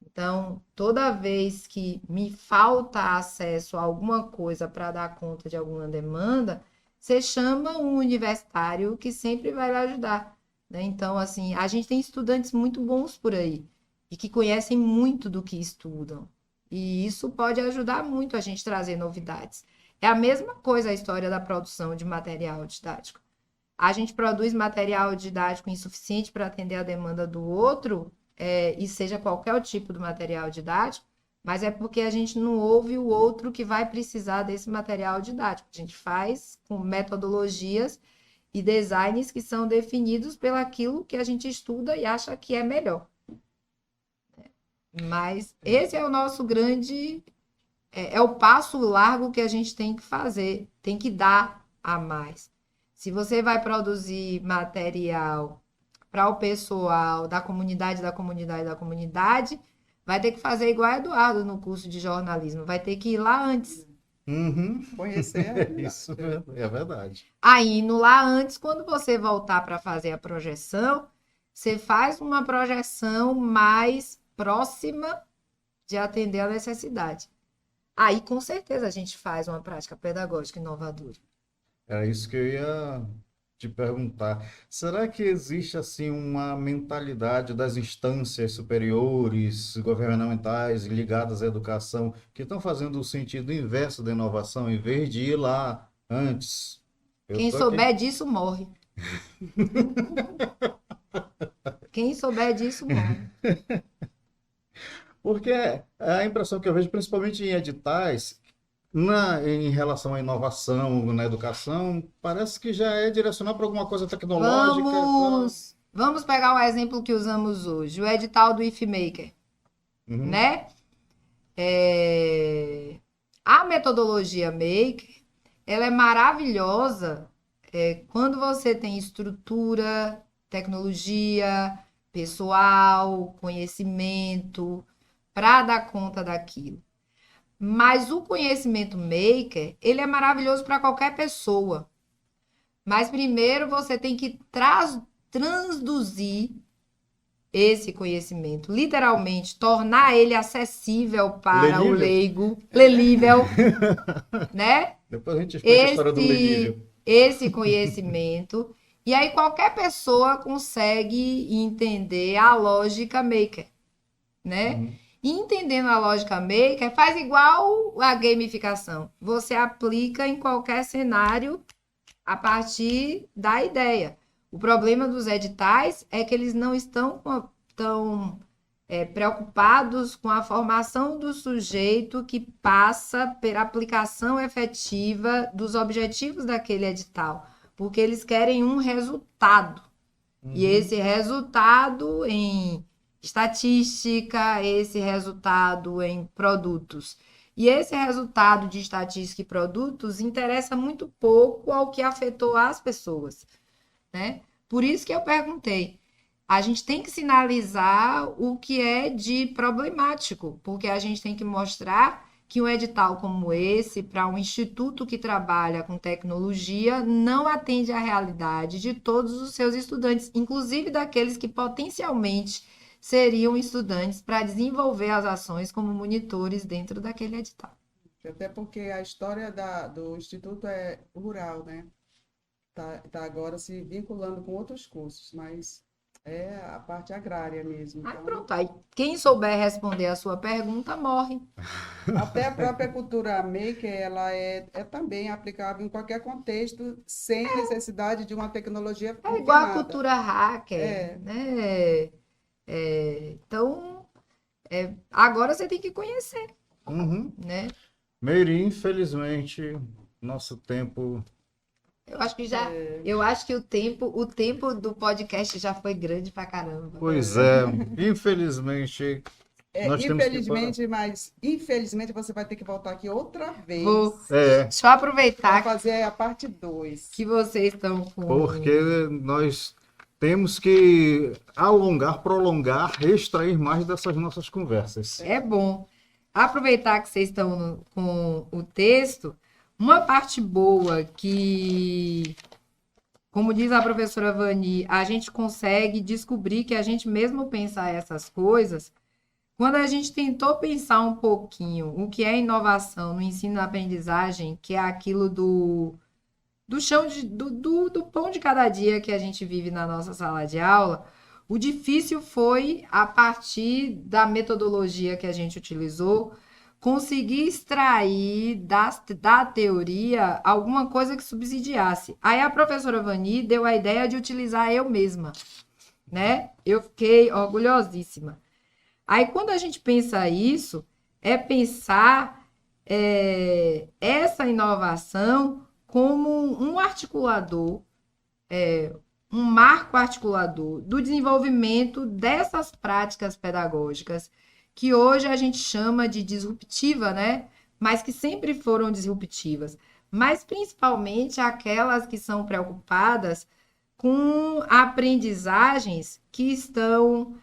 Então, toda vez que me falta acesso a alguma coisa para dar conta de alguma demanda, você chama um universitário que sempre vai lhe ajudar, né? Então, assim, a gente tem estudantes muito bons por aí, e que conhecem muito do que estudam. E isso pode ajudar muito a gente a trazer novidades. É a mesma coisa a história da produção de material didático. A gente produz material didático insuficiente para atender a demanda do outro, e seja qualquer o tipo do material didático, mas é porque a gente não ouve o outro que vai precisar desse material didático. A gente faz com metodologias e designs que são definidos pelaquilo que a gente estuda e acha que é melhor. Mas esse é o nosso grande... É o passo largo que a gente tem que fazer, tem que dar a mais. Se você vai produzir material para o pessoal da comunidade, vai ter que fazer igual a Eduardo no curso de jornalismo, vai ter que ir lá antes. Uhum. Conhecer a realidade. Isso é verdade. Aí, indo lá antes, quando você voltar para fazer a projeção, você faz uma projeção mais próxima de atender a necessidade. Aí, com certeza, a gente faz uma prática pedagógica inovadora. Era isso que eu ia te perguntar. Será que existe assim uma mentalidade das instâncias superiores, governamentais ligadas à educação que estão fazendo o sentido inverso da inovação, em vez de ir lá antes? Quem souber disso, morre. Quem souber disso, morre. Porque a impressão que eu vejo, principalmente em editais, em relação à inovação na educação, parece que já é direcionado para alguma coisa tecnológica. Vamos pegar o exemplo que usamos hoje, o edital do IFMaker, Uhum. né? A metodologia Maker, ela é maravilhosa quando você tem estrutura, tecnologia, pessoal, conhecimento para dar conta daquilo. Mas o conhecimento maker, ele é maravilhoso para qualquer pessoa. Mas primeiro você tem que transduzir esse conhecimento, literalmente tornar ele acessível para o leigo, lelível, né? Depois a gente explica a história do lelível. Esse conhecimento, e aí qualquer pessoa consegue entender a lógica maker, né? Uhum. E entendendo a lógica maker, faz igual a gamificação. Você aplica em qualquer cenário a partir da ideia. O problema dos editais é que eles não estão tão preocupados com a formação do sujeito que passa pela aplicação efetiva dos objetivos daquele edital, porque eles querem um resultado. Uhum. E esse resultado em estatística, esse resultado em produtos. E esse resultado de estatística e produtos interessa muito pouco ao que afetou as pessoas, né? Por isso que eu perguntei. A gente tem que sinalizar o que é de problemático, porque a gente tem que mostrar que um edital como esse, para um instituto que trabalha com tecnologia, não atende à realidade de todos os seus estudantes, inclusive daqueles que potencialmente seriam estudantes para desenvolver as ações como monitores dentro daquele edital. Até porque a história do Instituto é rural, né? Tá agora se vinculando com outros cursos, mas é a parte agrária mesmo. Aí Então, pronto, aí quem souber responder a sua pergunta morre. até a própria cultura maker, ela é também aplicável em qualquer contexto, sem necessidade de uma tecnologia É igual a refinada. cultura hacker, É. né? Então, agora você tem que conhecer, Uhum. né? Meire, infelizmente, nosso tempo. Eu acho que o tempo do podcast já foi grande pra caramba. Pois é, infelizmente, nós temos que parar. Infelizmente você vai ter que voltar aqui outra vez Deixa eu aproveitar para fazer a parte 2. que vocês estão com... Porque nós temos que prolongar, extrair mais dessas nossas conversas. É bom. Aproveitar que vocês estão com o texto, uma parte boa que, como diz a professora Vani, a gente consegue descobrir que a gente mesmo pensar essas coisas, quando a gente tentou pensar um pouquinho o que é inovação no ensino e aprendizagem, que é aquilo do chão do pão de cada dia que a gente vive na nossa sala de aula, O difícil foi, a partir da metodologia que a gente utilizou, conseguir extrair da teoria alguma coisa que subsidiasse. Aí a professora Vani deu a ideia de utilizar eu mesma, né? Eu fiquei orgulhosíssima. Aí quando a gente pensa isso, é pensar essa inovação como um articulador, um marco articulador do desenvolvimento dessas práticas pedagógicas que hoje a gente chama de disruptiva, né? Mas que sempre foram disruptivas, mas principalmente aquelas que são preocupadas com aprendizagens que estão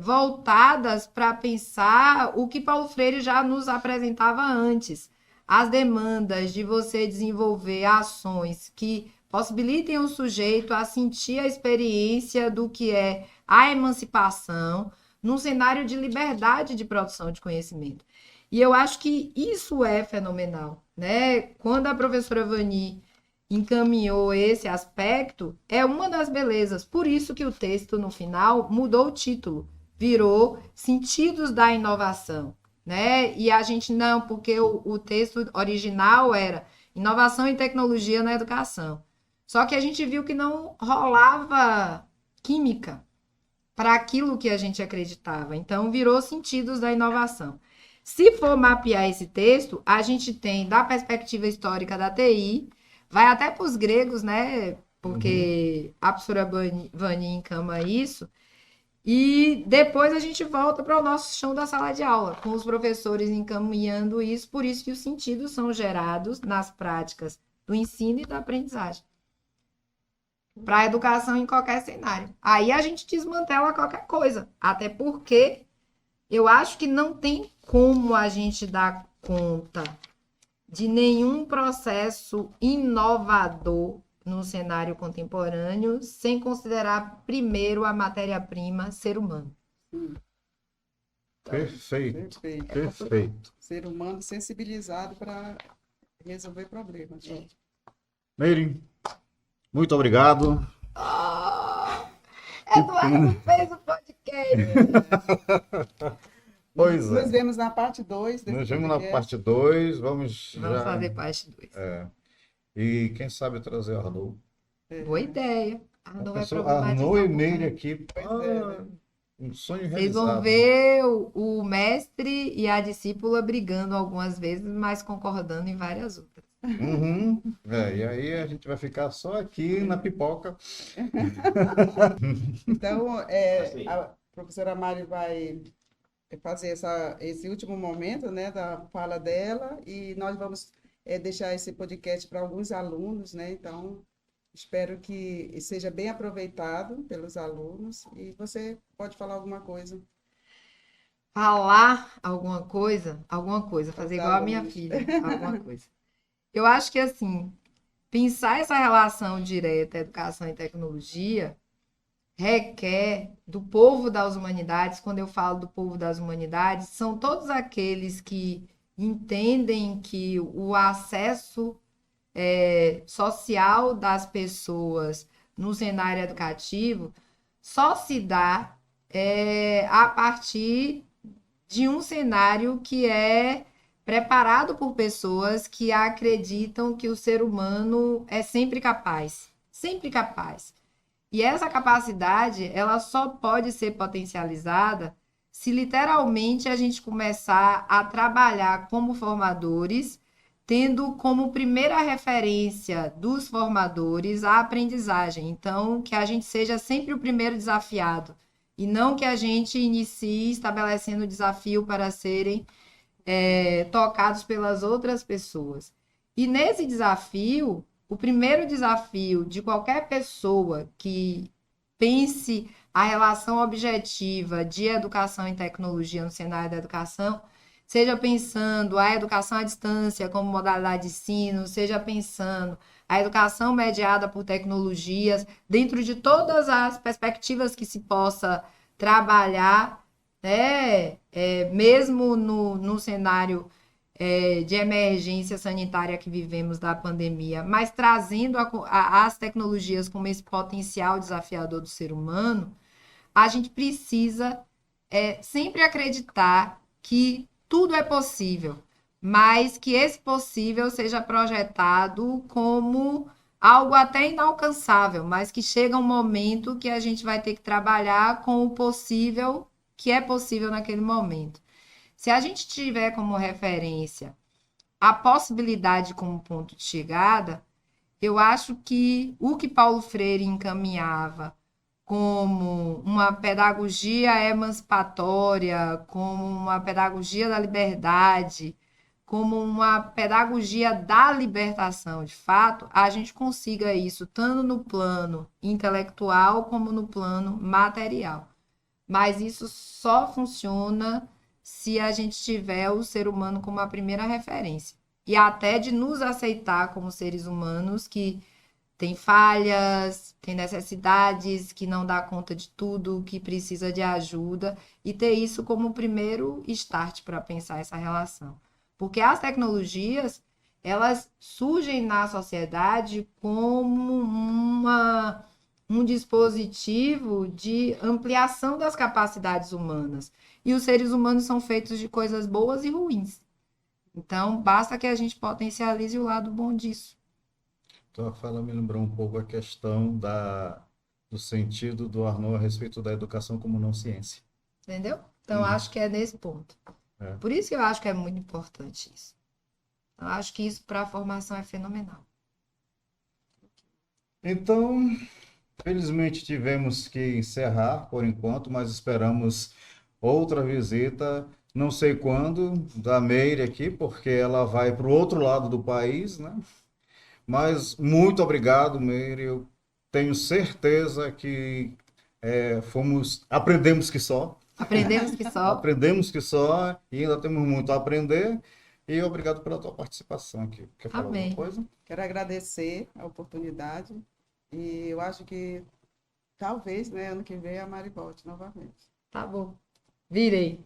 voltadas para pensar o que Paulo Freire já nos apresentava antes, as demandas de você desenvolver ações que possibilitem o sujeito a sentir a experiência do que é a emancipação num cenário de liberdade de produção de conhecimento. E eu acho que isso é fenomenal, né? Quando a professora Vani encaminhou esse aspecto, é uma das belezas. Por isso que o texto, no final, mudou o título, virou Sentidos da Inovação, né? E a gente não, porque o texto original era Inovação e Tecnologia na Educação. Só que a gente viu que não rolava química para aquilo que a gente acreditava. Então, virou Sentidos da Inovação. Se for mapear esse texto, a gente tem, da perspectiva histórica da TI, vai até para os gregos, né? Porque a professora Vani encama isso. E depois a gente volta para o nosso chão da sala de aula, com os professores encaminhando isso. Por isso que os sentidos são gerados nas práticas do ensino e da aprendizagem. Para a educação em qualquer cenário. Aí a gente desmantela qualquer coisa. Até porque eu acho que não tem como a gente dar conta de nenhum processo inovador no cenário contemporâneo sem considerar primeiro a matéria-prima ser humano. Perfeito. Perfeito. Perfeito. Ser humano sensibilizado para resolver problemas. Meire, muito obrigado. Eduardo não fez o podcast. Pois Nos é. vemos na parte 2. Nos vemos na parte 2. Vamos Vamos já. fazer parte 2. E quem sabe trazer o Arnaud. Boa ideia. Arnaud vai Pensou, problematizar Arnaud e um Meire pouquinho. aqui. Né? Um sonho Vocês realizado. vão ver o mestre e a discípula brigando algumas vezes, mas concordando em várias outras. Uhum. E aí a gente vai ficar só aqui na pipoca. Então, a professora Mari vai fazer esse último momento, né, da fala dela, e nós vamos deixar esse podcast para alguns alunos, né? Então, espero que seja bem aproveitado pelos alunos. E você pode falar alguma coisa. Falar alguma coisa, fazer Os igual a minha alunos. filha, alguma coisa. Eu acho que, assim, pensar essa relação direta educação e tecnologia requer do povo das humanidades. Quando eu falo do povo das humanidades, são todos aqueles que entendem que o acesso social das pessoas no cenário educativo só se dá a partir de um cenário que é preparado por pessoas que acreditam que o ser humano é sempre capaz, sempre capaz. E essa capacidade, ela só pode ser potencializada se literalmente a gente começar a trabalhar como formadores, tendo como primeira referência dos formadores a aprendizagem. Então, que a gente seja sempre o primeiro desafiado, e não que a gente inicie estabelecendo o desafio para serem tocados pelas outras pessoas. E nesse desafio, o primeiro desafio de qualquer pessoa que pense a relação objetiva de educação e tecnologia no cenário da educação, seja pensando a educação à distância como modalidade de ensino, seja pensando a educação mediada por tecnologias, dentro de todas as perspectivas que se possa trabalhar, mesmo no cenário de emergência sanitária que vivemos da pandemia, mas trazendo as tecnologias como esse potencial desafiador do ser humano, a gente precisa sempre acreditar que tudo é possível, mas que esse possível seja projetado como algo até inalcançável, mas que chega um momento que a gente vai ter que trabalhar com o possível que é possível naquele momento. Se a gente tiver como referência a possibilidade como ponto de chegada, eu acho que o que Paulo Freire encaminhava como uma pedagogia emancipatória, como uma pedagogia da liberdade, como uma pedagogia da libertação, de fato, a gente consiga isso tanto no plano intelectual como no plano material. Mas isso só funciona se a gente tiver o ser humano como a primeira referência. E até de nos aceitar como seres humanos que tem falhas, tem necessidades, que não dá conta de tudo, que precisa de ajuda, e ter isso como o primeiro start para pensar essa relação. Porque as tecnologias, elas surgem na sociedade como um dispositivo de ampliação das capacidades humanas. E os seres humanos são feitos de coisas boas e ruins. Então, basta que a gente potencialize o lado bom disso. Tua fala me lembrou um pouco a questão do sentido do Arnaud a respeito da educação como não ciência. Entendeu? Então, acho que é nesse ponto. É. Por isso que eu acho que é muito importante isso. Eu acho que isso para a formação é fenomenal. Então, felizmente tivemos que encerrar por enquanto, mas esperamos outra visita, não sei quando, da Meire aqui, porque ela vai para o outro lado do país, né? Mas muito obrigado, Meire. Eu tenho certeza que aprendemos que só. Aprendemos que só. Aprendemos que só e ainda temos muito a aprender. E obrigado pela tua participação aqui. Quer falar Amém. alguma coisa? Quero agradecer a oportunidade e eu acho que talvez, né, ano que vem a Mari volte novamente. Tá bom. Virei.